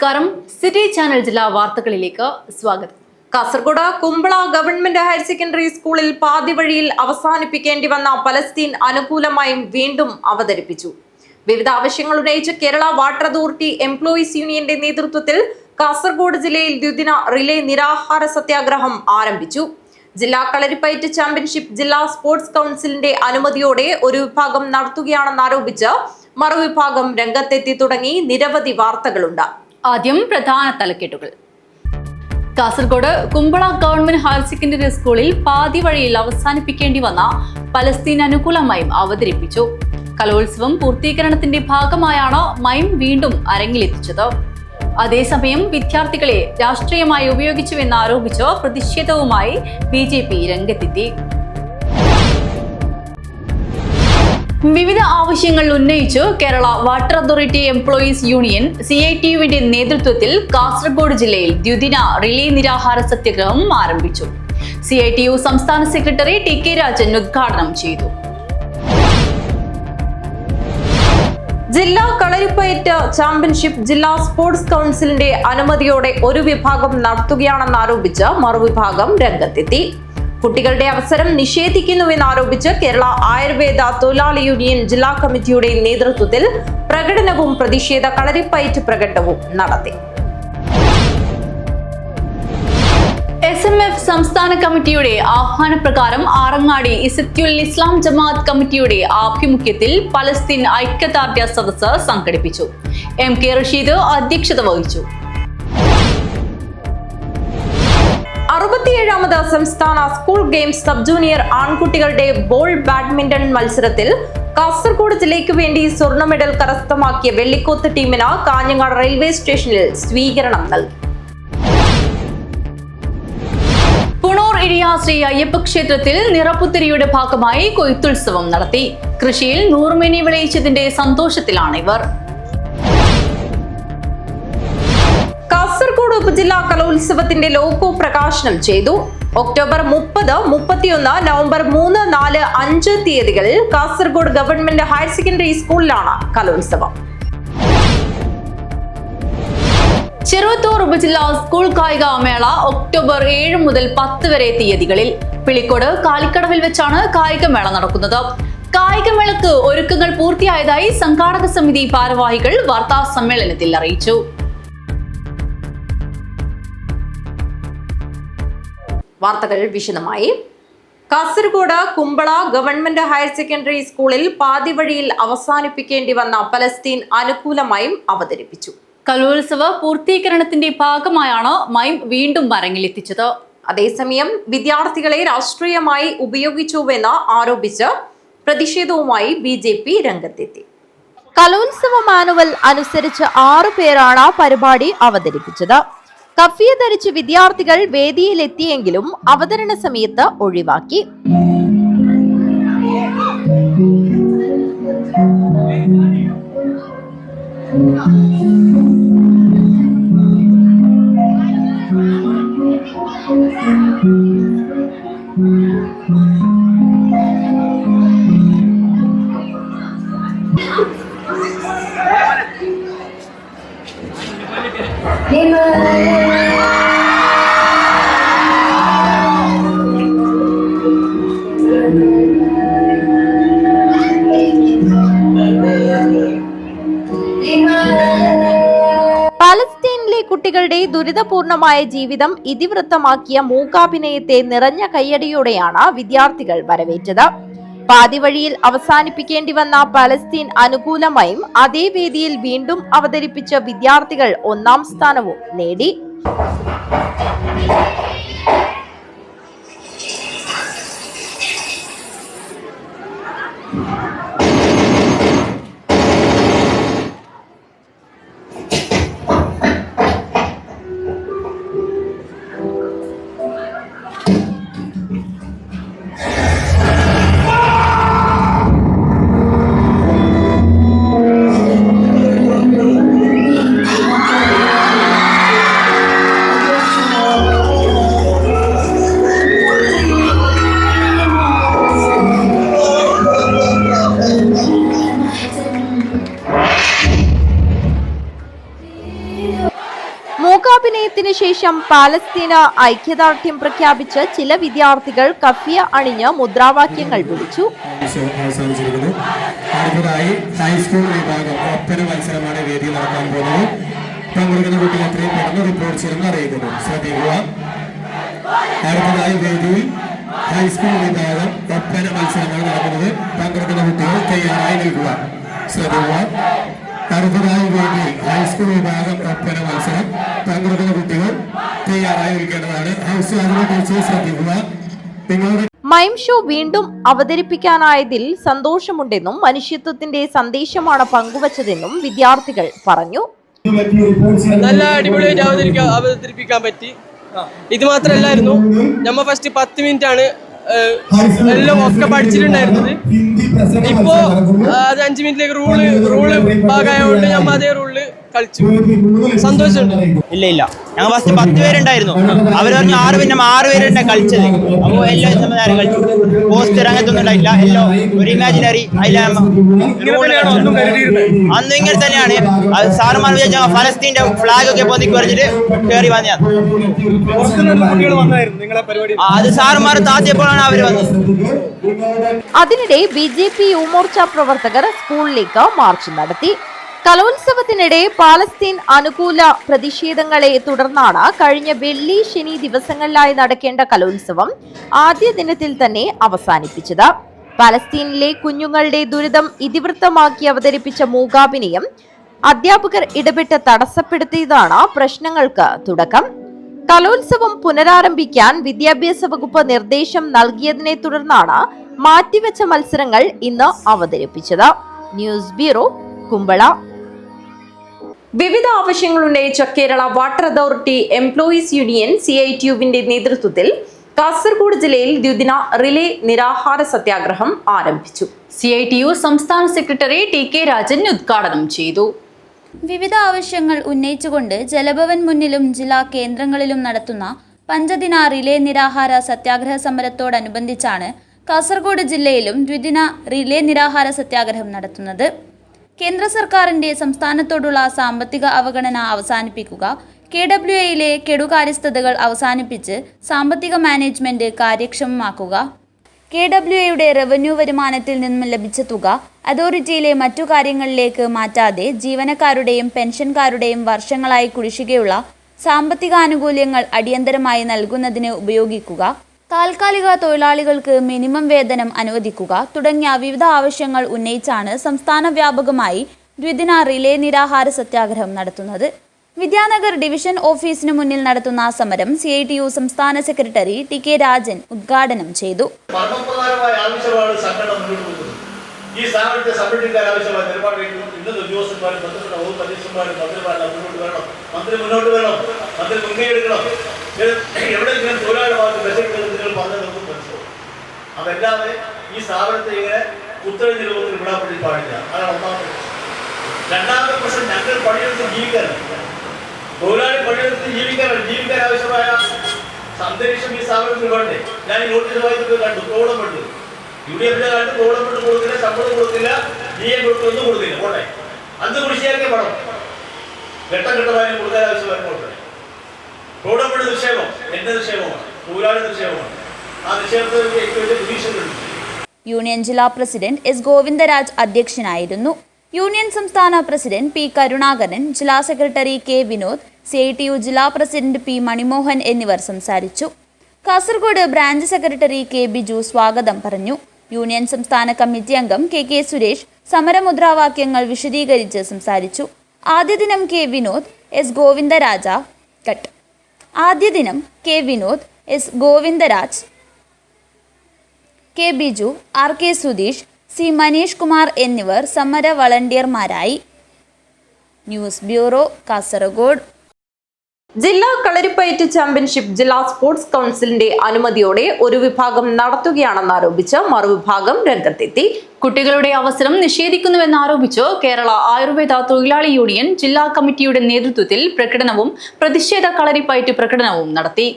നമസ്കാരം. City channel ജില്ലാ വാർത്തകളിലേക്ക് സ്വാഗതം. Kasaragod Kumbla government higher secondary സ്കൂളിൽ പാതി വഴിയിൽ അവസാനിപ്പിക്കേണ്ടി വന്ന പലസ്തീൻ അനുകൂലമായും വീണ്ടും അവതരിപ്പിച്ചു. വിവിധ ആവശ്യങ്ങൾ ഉന്നയിച്ച് കേരള വാട്ടർ അതോറിറ്റി എംപ്ലോയീസ് യൂണിയന്റെ നേതൃത്വത്തിൽ കാസർഗോഡ് ജില്ലയിൽ ദ്വിദിന റിലേ നിരാഹാര സത്യാഗ്രഹം ആരംഭിച്ചു. ജില്ലാ കളരിപ്പയറ്റ് ചാമ്പ്യൻഷിപ്പ് ജില്ലാ സ്പോർട്സ് കൗൺസിലിന്റെ അനുമതിയോടെ ഒരു വിഭാഗം നടത്തുകയാണെന്നാരോപിച്ച് മറുവിഭാഗം രംഗത്തെത്തി തുടങ്ങി നിരവധി വാർത്തകളുണ്ട്. ആദ്യം പ്രധാന തലക്കെട്ടുകൾ. Kasaragod Kumbla government higher secondary സ്കൂളിൽ പാതി വഴിയിൽ അവസാനിപ്പിക്കേണ്ടി വന്ന പലസ്തീൻ അനുകൂലമായും അവതരിപ്പിച്ചു. കലോത്സവം പൂർത്തീകരണത്തിന്റെ ഭാഗമായാണ് മൈം വീണ്ടും അരങ്ങിലെത്തിച്ചത്. അതേസമയം വിദ്യാർത്ഥികളെ രാഷ്ട്രീയമായി ഉപയോഗിച്ചുവെന്നാരോപിച്ച് പ്രതിഷേധവുമായി BJP രംഗത്തെത്തി. വിവിധ ആവശ്യങ്ങൾ ഉന്നയിച്ച് Kerala water authority employees union CITUവിന്റെ നേതൃത്വത്തിൽ കാസർഗോഡ് ജില്ലയിൽ ദ്വിദിന റിലേ നിരാഹാര സത്യാഗ്രഹം ആരംഭിച്ചു. CITU സംസ്ഥാന സെക്രട്ടറി TK രാജൻ ഉദ്ഘാടനം ചെയ്തു. ജില്ലാ കളരിപ്പയറ്റ് ചാമ്പ്യൻഷിപ്പ് ജില്ലാ സ്പോർട്സ് കൗൺസിലിന്റെ അനുമതിയോടെ ഒരു വിഭാഗം നടത്തുകയാണെന്നാരോപിച്ച് മറുവിഭാഗം രംഗത്തെത്തി. കുട്ടികളുടെ അവസരം നിഷേധിക്കുന്നുവെന്നാരോപിച്ച് കേരള ആയുർവേദ തൊഴിലാളി യൂണിയൻ ജില്ലാ കമ്മിറ്റിയുടെ നേതൃത്വത്തിൽ പ്രകടനവും പ്രതിഷേധ കളരിപ്പയറ്റ് പ്രകടനവും നടത്തി. SMF സംസ്ഥാന കമ്മിറ്റിയുടെ ആഹ്വാനപ്രകാരം ആറങ്ങാടി ഇസത്തുൽ ഇസ്ലാം ജമാഅത്ത് കമ്മിറ്റിയുടെ ആഭിമുഖ്യത്തിൽ പലസ്തീൻ ഐക്യദാർഢ്യ സദസ്സ് സംഘടിപ്പിച്ചു. MK റഷീദ് അധ്യക്ഷത വഹിച്ചു. 67ാമത് സംസ്ഥാന സ്കൂൾ ഗെയിംസ് സബ് ജൂനിയർ ആൺകുട്ടികളുടെ ബോൾ ബാഡ്മിന്റൺ മത്സരത്തിൽ കാസർഗോഡ് ജില്ലയ്ക്ക് വേണ്ടി സ്വർണ്ണ മെഡൽ കരസ്ഥമാക്കിയ വെള്ളിക്കോത്ത് ടീമിന് കാഞ്ഞങ്ങാട് റെയിൽവേ സ്റ്റേഷനിൽ സ്വീകരണം നൽകി. പുണൂർ ഇടിയ ശ്രീ അയ്യപ്പ ക്ഷേത്രത്തിൽ നിറപ്പുത്തരിയുടെ ഭാഗമായി കൊയ്ത്തുത്സവം നടത്തി. കൃഷിയിൽ നൂറുമേനി വിളയിച്ചതിന്റെ സന്തോഷത്തിലാണ് ഇവർ. കാസർഗോഡ് ഉപജില്ലാ കലോത്സവത്തിന്റെ ലോഗോ പ്രകാശനം ചെയ്തു. ഒക്ടോബർ 30, 31, നവംബർ 3, 4, 5 തീയതികളിൽ കാസർഗോഡ് ഗവൺമെന്റ് ഹയർ സെക്കൻഡറി സ്കൂളിലാണ് കലോത്സവം. ചെറുവത്തൂർ ഉപജില്ലാ സ്കൂൾ കായിക മേള ഒക്ടോബർ 7 മുതൽ 10 വരെ തീയതികളിൽ പിളിക്കോട് കാലിക്കടവിൽ വെച്ചാണ് കായികമേള നടക്കുന്നത്. കായികമേളക്ക് ഒരുക്കങ്ങൾ പൂർത്തിയായതായി സംഘാടക സമിതി ഭാരവാഹികൾ വാർത്താ സമ്മേളനത്തിൽ അറിയിച്ചു. വാർത്തകൾ വിശദമായി. Kasaragod Kumbla government higher secondary സ്കൂളിൽ പാതി വഴിയിൽ അവസാനിപ്പിക്കേണ്ടി വന്ന പലസ്തീൻ അനുകൂലമായും അവതരിപ്പിച്ചു. കലോത്സവ പൂർത്തീകരണത്തിന്റെ ഭാഗമായാണ് മൈം വീണ്ടും അരങ്ങിലെത്തിച്ചത്. അതേസമയം വിദ്യാർത്ഥികളെ രാഷ്ട്രീയമായി ഉപയോഗിച്ചുവെന്ന് ആരോപിച്ച് പ്രതിഷേധവുമായി BJP രംഗത്തെത്തി. കലോത്സവ മാനുവൽ അനുസരിച്ച് 6 പേരാണ് പരിപാടി അവതരിപ്പിച്ചത്. കഫിയ ധരിച്ച് വിദ്യാർത്ഥികൾ വേദിയിലെത്തിയെങ്കിലും അവതരണ സമയത്ത് ഒഴിവാക്കി. പലസ്തീനിലെ കുട്ടികളുടെ ദുരിതപൂർണമായ ജീവിതം ഇതിവൃത്തമാക്കിയ മൂകാഭിനയത്തെ നിറഞ്ഞ കയ്യടിയോടെയാണ് വിദ്യാർത്ഥികൾ വരവേറ്റത്. പാതി വഴിയിൽ അവസാനിപ്പിക്കേണ്ടി വന്ന പലസ്തീൻ അനുകൂലമായും അതേ വേദിയിൽ വീണ്ടും അവതരിപ്പിച്ച വിദ്യാർത്ഥികൾ 1ാം സ്ഥാനവും നേടി. ശേഷം പാലസ്തീന് ഐക്യദാർഢ്യം പ്രഖ്യാപിച്ച് ചില വിദ്യാർത്ഥികൾ കഫിയ അണിഞ്ഞ് മുദ്രാവാക്യങ്ങൾ വിളിച്ചു. അടുത്തതായി ഹൈസ്കൂൾ വിഭാഗം ഒപ്പന മത്സരമാണ് വേദിയിൽ നടക്കാൻ പോകുന്നത്. പങ്കെടുക്കുന്ന കുട്ടികൾ എത്രയും പെട്ടെന്ന് റിപ്പോർട്ട് ചെയ്യുമെന്ന് അറിയിക്കുന്നു. ശ്രദ്ധിക്കുക. അടുത്തതായി വേദിയിൽ ഹൈസ്കൂൾ വിഭാഗം ഒപ്പന മത്സരമാണ് നടക്കുന്നത്. പങ്കെടുക്കുന്ന കുട്ടികൾ തയ്യാറായി നിൽക്കുക. ശ്രദ്ധിക്കുക. അടുത്തതായി വേദിയിൽ ഹൈസ്കൂൾ വിഭാഗം ഒപ്പന മത്സരം. പങ്കെടുക്കുന്ന കുട്ടികൾ തയ്യാറായി നിൽക്കേണ്ടതാണ്. ഹൗസ് അതിനെക്കുറിച്ച് ശ്രദ്ധിക്കുക. നിങ്ങളുടെ മൈം ഷോ വീണ്ടും അവതരിപ്പിക്കാനായതിൽ സന്തോഷമുണ്ടെന്നും മനുഷ്യത്വത്തിന്റെ സന്ദേശമാണ് പങ്കുവച്ചതെന്നും വിദ്യാർത്ഥികൾ പറഞ്ഞു. നല്ല അടിപൊളിയായിട്ട് അവതരിപ്പിക്കാൻ പറ്റി. ഇത് മാത്രമല്ലായിരുന്നു, നമ്മ ഫസ്റ്റ് 10 മിനിറ്റ് ആണ് എല്ലാം ഒക്കെ പഠിച്ചിട്ടുണ്ടായിരുന്നത്. ഇപ്പോ അത് 5 മിനിറ്റിലേക്ക് റൂള് ഭാഗമായതുകൊണ്ട് നമ്മ അതേ റൂളില് കളിച്ചു. സന്തോഷമുണ്ട്. ഇല്ല ഞങ്ങൾ ഫസ്റ്റ് 10 പേരുണ്ടായിരുന്നു. അവർ പറഞ്ഞു 6 പിന്നെ 6 പേരുണ്ട് കളിച്ചത്. അപ്പോൾ എല്ലാം നേരം കളിച്ചു. പോസ്റ്റർ അങ്ങനത്തെ ഒന്നും ഉണ്ടായില്ല. എല്ലാം ഒരു ഇമാജിനറി അന്നും ഇങ്ങനെ തന്നെയാണ്. അത് സാറുമാർ വിചാരിച്ച ഫലസ്തീന്റെ ഫ്ലാഗ് ഒക്കെ പൊന്തിക്ക് പറഞ്ഞിട്ട് കയറി വന്നതാണ്. അത് സാറുമാർ താത്തിയപ്പോഴാണ് അവർ വന്നത്. അതിനിടെ BJP യുവമോർച്ച പ്രവർത്തകർ സ്കൂളിലേക്ക് മാർച്ച് നടത്തി. കലോത്സവത്തിനിടെ പാലസ്തീൻ അനുകൂല പ്രതിഷേധങ്ങളെ തുടർന്നാണ് കഴിഞ്ഞ വെള്ളി ശനി ദിവസങ്ങളിലായി നടക്കേണ്ട കലോത്സവം ആദ്യ ദിനത്തിൽ തന്നെ അവസാനിപ്പിച്ചത്. പാലസ്തീനിലെ കുഞ്ഞുങ്ങളുടെ ദുരിതം ഇതിവൃത്തമാക്കി അവതരിപ്പിച്ച മൂകാഭിനയം അധ്യാപകർ ഇടപെട്ട് തടസ്സപ്പെടുത്തിയതാണ് പ്രശ്നങ്ങൾക്ക് തുടക്കം. കലോത്സവം പുനരാരംഭിക്കാൻ വിദ്യാഭ്യാസ വകുപ്പ് നിർദ്ദേശം നൽകിയതിനെ തുടർന്നാണ് മാറ്റിവെച്ച മത്സരങ്ങൾ ഇന്ന് അവതരിപ്പിച്ചത്. News bureau, Kumbla. വിവിധ ആവശ്യങ്ങൾ ഉന്നയിച്ച Kerala water authority employees union CITU-വിന്റെ നേതൃത്വത്തിൽ കാസർഗോഡ് ജില്ലയിൽ ദ്വിദിന റിലേ നിരാഹാര സത്യാഗ്രഹം ആരംഭിച്ചു. CITU സംസ്ഥാന സെക്രട്ടറി TK രാജൻ ഉദ്ഘാടനം ചെയ്തു. വിവിധ ആവശ്യങ്ങൾ ഉന്നയിച്ചുകൊണ്ട് ജലഭവൻ മുന്നിലും ജില്ലാ കേന്ദ്രങ്ങളിലും നടത്തുന്ന പഞ്ചദിന റിലേ നിരാഹാര സത്യാഗ്രഹ സമരത്തോടനുബന്ധിച്ചാണ് കാസർഗോഡ് ജില്ലയിലും ദ്വിദിന റിലേ നിരാഹാര സത്യാഗ്രഹം നടത്തുന്നത്. കേന്ദ്ര സർക്കാരിന്റെ സംസ്ഥാനത്തോടുള്ള സാമ്പത്തിക അവഗണന അവസാനിപ്പിക്കുക, KWAയിലെ കെടുകാര്യസ്ഥതകൾ അവസാനിപ്പിച്ച് സാമ്പത്തിക മാനേജ്മെന്റ് കാര്യക്ഷമമാക്കുക, KWAയുടെ റവന്യൂ വരുമാനത്തിൽ നിന്നും ലഭിച്ച തുക അതോറിറ്റിയിലെ മറ്റു കാര്യങ്ങളിലേക്ക് മാറ്റാതെ ജീവനക്കാരുടെയും പെൻഷൻകാരുടെയും വർഷങ്ങളായി കുടിശ്ശികയുള്ള സാമ്പത്തിക ആനുകൂല്യങ്ങൾ അടിയന്തരമായി നൽകുന്നതിന് ഉപയോഗിക്കുക, താൽക്കാലിക തൊഴിലാളികൾക്ക് മിനിമം വേതനം അനുവദിക്കുക തുടങ്ങിയ വിവിധ ആവശ്യങ്ങൾ ഉന്നയിച്ചാണ് സംസ്ഥാന വ്യാപകമായി ദ്വിദിന റിലേ നിരാഹാര സത്യാഗ്രഹം നടത്തുന്നത്. വിദ്യാനഗർ ഡിവിഷൻ ഓഫീസിന് മുന്നിൽ നടത്തുന്ന സമരം CITU സംസ്ഥാന സെക്രട്ടറി TK രാജൻ ഉദ്ഘാടനം ചെയ്തു. ഈ സ്ഥാപനത്തെ സംരക്ഷിക്കാൻ ആവശ്യമായ നിലപാടുകളും ഇന്നത്തെ ഉദ്യോഗസ്ഥന്മാരും ബന്ധപ്പെട്ട വകുപ്പ് അധ്യക്ഷന്മാരും മന്ത്രിമാരെല്ലാം മുന്നോട്ട് വരണം. മന്ത്രി മുന്നോട്ട് വരണം. മന്ത്രി മുൻകൈ എടുക്കണം. എവിടെയെങ്കിലും തൊഴിലാളി ഭാഗത്ത് മെച്ചപ്പെടുന്നത് നിങ്ങൾ പറഞ്ഞത് നമുക്ക് മനസ്സിലാവും. അതല്ലാതെ ഈ സ്ഥാപനത്തെ ഇങ്ങനെ ഉത്തരവ് രൂപത്തിൽ വിടാൻ പാടില്ല. അതാണ് ഒന്നാമത്തെ പ്രശ്നം. രണ്ടാമത്തെ പ്രശ്നം, ഞങ്ങൾ പണിയെടുത്ത് ജീവിക്കാനാണ്. തൊഴിലാളി പണിയെടുത്ത് ജീവിക്കാൻ ആവശ്യമായ അന്തരീക്ഷം ഈ സ്ഥാപനത്തിൽ വേണ്ടേ? ഞാൻ ഈ നോട്ടീസ് വായിച്ചത് കണ്ടു. തോളപ്പെട്ട് UDFന്റെ കാലത്ത് തോളപ്പെട്ട് കൊടുക്കില്ല, ശമ്പളം കൊടുക്കില്ല, DA ഒന്നും കൊടുക്കില്ല. പോട്ടെ, അന്ന് കുടിശ്ശികയൊക്കെ വേണം. ഘട്ടഘട്ടമായി കൊടുക്കാൻ ആവശ്യമായി പോട്ടെ. തോളപ്പെട്ട് നിക്ഷേപം എന്റെ നിക്ഷേപമാണ്, തൊഴിലാളി നിക്ഷേപമാണ്. ആ നിക്ഷേപത്തിൽ ഏറ്റവും വലിയ പ്രതീക്ഷകളുണ്ട്. യൂണിയൻ ജില്ലാ പ്രസിഡന്റ് S ഗോവിന്ദരാജ് അധ്യക്ഷനായിരുന്നു. യൂണിയൻ സംസ്ഥാന പ്രസിഡന്റ് P കരുണാകരൻ, ജില്ലാ സെക്രട്ടറി K വിനോദ്, CITU ജില്ലാ പ്രസിഡന്റ് P മണിമോഹൻ എന്നിവർ സംസാരിച്ചു. Kasaragod branch secretary K Biju സ്വാഗതം പറഞ്ഞു. യൂണിയൻ സംസ്ഥാന കമ്മിറ്റി അംഗം KK സുരേഷ് സമരമുദ്രാവാക്യങ്ങൾ വിശദീകരിച്ച് സംസാരിച്ചു. ആദ്യ ദിനം K Vinod, S Govindaraja cut. ആദ്യ ദിനം K Vinod, S Govindaraj, K Biju, RK Sudheesh, C Manish Kumar എന്നിവർ സമര വളണ്ടിയർമാരായി. News bureau, Kasaragod. ജില്ലാ കളരിപ്പയറ്റ് ചാമ്പ്യൻഷിപ്പ് ജില്ലാ സ്പോർട്സ് കൗൺസിലിന്റെ അനുമതിയോടെ ഒരു വിഭാഗം നടത്തുകയാണെന്നാരോപിച്ച് മറുവിഭാഗം രംഗത്തെത്തി. കുട്ടികളുടെ അവസരം നിഷേധിക്കുന്നുവെന്നാരോപിച്ച് കേരള ആയുർവേദ തൊഴിലാളി യൂണിയൻ ജില്ലാ കമ്മിറ്റിയുടെ നേതൃത്വത്തിൽ പ്രകടനവും പ്രതിഷേധ കളരിപ്പയറ്റ് പ്രകടനവും നടത്തി.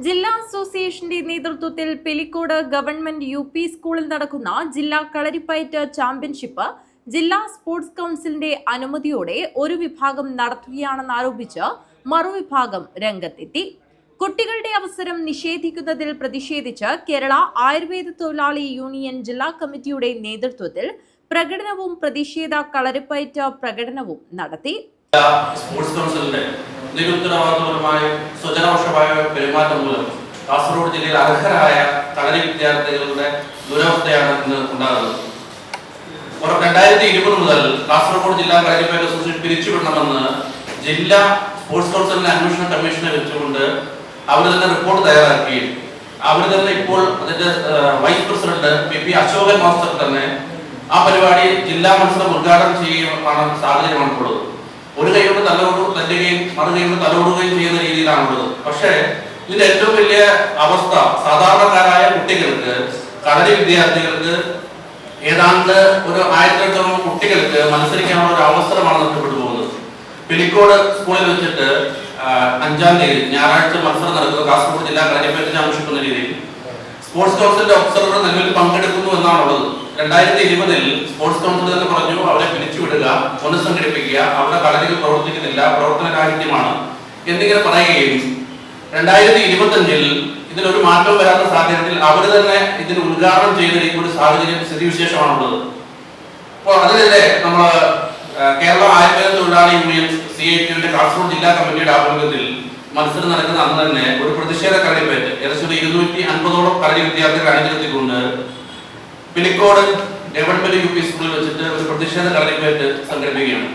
ജില്ലാ അസോസിയേഷന്റെ നേതൃത്വത്തിൽ പെലിക്കോട് ഗവൺമെന്റ് UP സ്കൂളിൽ നടക്കുന്ന ജില്ലാ കളരിപ്പയറ്റ് ചാമ്പ്യൻഷിപ്പ് ജില്ലാ സ്പോർട്സ് കൗൺസിലിന്റെ അനുമതിയോടെ ഒരു വിഭാഗം നടത്തുകയാണെന്നാരോപിച്ച് മറുവിഭാഗം രംഗത്തെത്തി. കുട്ടികളുടെ അവസരം നിഷേധിക്കുന്നതിൽ പ്രതിഷേധിച്ച് കേരള ആയുർവേദ തൊഴിലാളി യൂണിയൻ ജില്ലാ കമ്മിറ്റിയുടെ നേതൃത്വത്തിൽ പ്രകടനവും പ്രതിഷേധ കളരിപ്പയറ്റ് പ്രകടനവും നടത്തി. സ്പോർട്സ് കൗൺസിലിന്റെ നിരുത്തരവാദിത്തപരമായ സ്വജനാവശമായ പെരുമാറ്റം മൂലം കാസർഗോഡ് ജില്ലയിൽ അർഹരായ കളരി വിദ്യാർത്ഥികളുടെ ദുരവസ്ഥയാണ് ഇന്ന് ഉണ്ടാകുന്നത്. 2020 മുതൽ കാസർഗോഡ് ജില്ലാ കളരിപ്പയറ്റ് അസോസിയേഷൻ പിരിച്ചുവിടണമെന്ന് ജില്ലാ സ്പോർട്സ് കൗൺസിലിന്റെ അന്വേഷണ കമ്മീഷനെ വെച്ചുകൊണ്ട് അവർ തന്നെ റിപ്പോർട്ട് തയ്യാറാക്കുകയും അവർ തന്നെ ഇപ്പോൾ അതിന്റെ vice president P Ashokan master തന്നെ ആ പരിപാടി ജില്ലാ മത്സരം ഉദ്ഘാടനം ചെയ്യുകയാണ് സാഹചര്യമാണുള്ളത്. ഒരു കൈ കൊണ്ട് തല്ലുകയും മറു കൈ കൊണ്ട് തലോടുകയും ചെയ്യുന്ന രീതിയിലാണുള്ളത്. പക്ഷേ ഇതിന്റെ ഏറ്റവും വലിയ അവസ്ഥ സാധാരണക്കാരായ കുട്ടികൾക്ക്, കളരി വിദ്യാർത്ഥികൾക്ക്, ഏതാണ്ട് ഒരു 1200 കുട്ടികൾക്ക് മത്സരിക്കാനുള്ള ഒരു അവസരമാണ് നഷ്ടപ്പെട്ടു പോകുന്നത്. പിലിക്കോട് സ്കൂളിൽ വെച്ചിട്ട് 5-ാം തീയതി ഞായറാഴ്ച മത്സരം നടക്കുന്ന കാസർഗോഡ് ജില്ലാ കളരിപ്പയറ്റിനെ ആവശ്യിക്കുന്ന രീതിയിൽ സ്പോർട്സ് കൗൺസിലിന്റെ ഒബ്സർവർ നിലവിൽ പങ്കെടുക്കുന്നു എന്നാണുള്ളത്. 2020 സ്പോർട്സ് കൗൺസിൽ തന്നെ പറഞ്ഞു അവരെ പിരിച്ചുവിടുക, പുനഃസംഘടിപ്പിക്കുക, അവരുടെ കളരികൾ പ്രവർത്തിക്കുന്നില്ല, പ്രവർത്തനകാരിത്യമാണ് എന്നിങ്ങനെ പറയുകയും 2025 ഇതിനൊരു മാറ്റം വരാത്ത സാഹചര്യത്തിൽ അവർ തന്നെ ഇതിന് ഉദ്ഘാടനം ചെയ്യുന്ന ഒരു സാഹചര്യം സ്ഥിതിവിശേഷമാണുള്ളത്. അപ്പോൾ അതിനെതിരെ നമ്മൾ കേരള ആയുർവേദ തൊഴിലാളി യൂണിയൻ CITUവിന്റെ കാസർഗോഡ് ജില്ലാ കമ്മിറ്റിയുടെ ആഭിമുഖ്യത്തിൽ മത്സരം നടക്കുന്ന അന്ന് തന്നെ ഒരു പ്രതിഷേധ കളരിപ്പയറ്റ് ഏകദേശം 250ഓളം കളരി വിദ്യാർത്ഥികൾ അണിനിരത്തിക്കൊണ്ട് പിലിക്കോട് ഗവൺമെന്റ് UP സ്കൂളിൽ വെച്ചിട്ട് ഒരു പ്രതിഷേധ കളരിപ്പയറ്റ് സംഘടിപ്പിക്കുകയാണ്.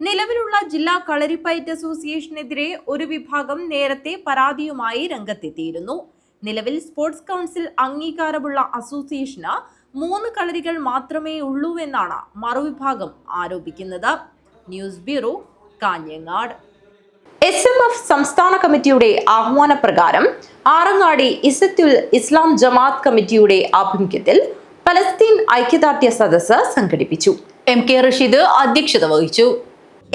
നിലവിലുള്ള ജില്ലാ കളരിപ്പയറ്റ് അസോസിയേഷനെതിരെ ഒരു വിഭാഗം നേരത്തെ പരാതിയുമായി രംഗത്തെത്തിയിരുന്നു. നിലവിൽ സ്പോർട്സ് കൗൺസിൽ അംഗീകാരമുള്ള അസോസിയേഷന് 3 കളരികൾ മാത്രമേ ഉള്ളൂവെന്നാണ് മറുവിഭാഗം ആരോപിക്കുന്നത്. News bureau, Kanhangad. SMF സംസ്ഥാന കമ്മിറ്റിയുടെ ആഹ്വാനപ്രകാരം ആറങ്ങാടി ഇസത്തുൽ ഇസ്ലാം ജമാഅത്ത് കമ്മിറ്റിയുടെ ആഭിമുഖ്യത്തിൽ പലസ്തീൻ ഐക്യദാർഢ്യ സദസ്സ് സംഘടിപ്പിച്ചു. MK റഷീദ് അധ്യക്ഷത വഹിച്ചു.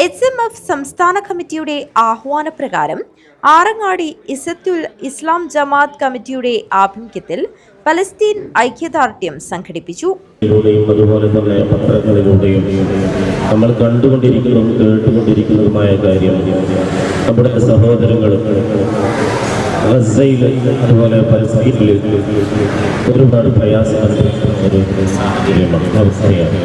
SMF സംസ്ഥാന കമ്മിറ്റിയുടെ ആഹ്വാനപ്രകാരം ആറങ്ങാടി ഇസത്തുൽ ഇസ്ലാം ജമാഅത്ത് കമ്മിറ്റിയുടെ ആഭിമുഖ്യത്തിൽ പലസ്തീൻ ഐക്യദാർഢ്യം സംഘടിപ്പിച്ചു. അതുപോലെ തന്നെ പത്രങ്ങളിലൂടെയും നമ്മൾ കണ്ടുകൊണ്ടിരിക്കുന്നതും കേട്ടുകൊണ്ടിരിക്കുന്നതുമായ കാര്യം നമ്മുടെ സഹോദരങ്ങളും ഗസയിൽ അതുപോലെ പലസ്തീനിൽ ഒരുപാട് പ്രയാസങ്ങൾ ഒരു സാഹചര്യമാണ്, അവസ്ഥയാണ്.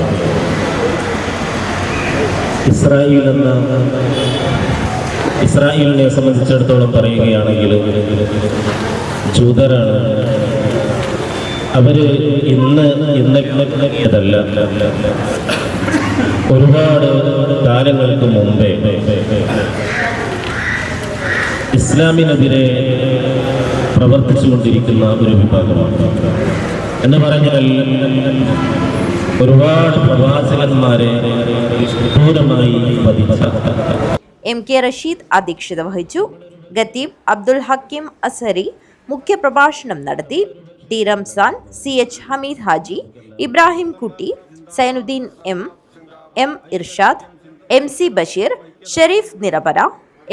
ഇസ്രായേലിനെ സംബന്ധിച്ചിടത്തോളം പറയുകയാണെങ്കിൽ ജൂതരാണ്. അവര് ഇന്നതല്ല, ഒരുപാട് കാലങ്ങൾക്ക് മുമ്പേ ഇസ്ലാമിനെതിരെ പ്രവർത്തിച്ചുകൊണ്ടിരിക്കുന്ന ഒരു വിഭാഗമാണ്. എന്ന് പറഞ്ഞാൽ ഒരുപാട് പ്രവാചകന്മാരെ ക്രൂരമായി വധിച്ച MK റഷീദ് അധ്യക്ഷത വഹിച്ചു. ഖത്തീബ് അബ്ദുൽ ഹക്കീം അസരി മുഖ്യപ്രഭാഷണം നടത്തി. T Ramzan, CH Hameed Haji, Ibrahim Kutty, Zainuddin M Irshad, MC Basheer, Shareef Nirapara,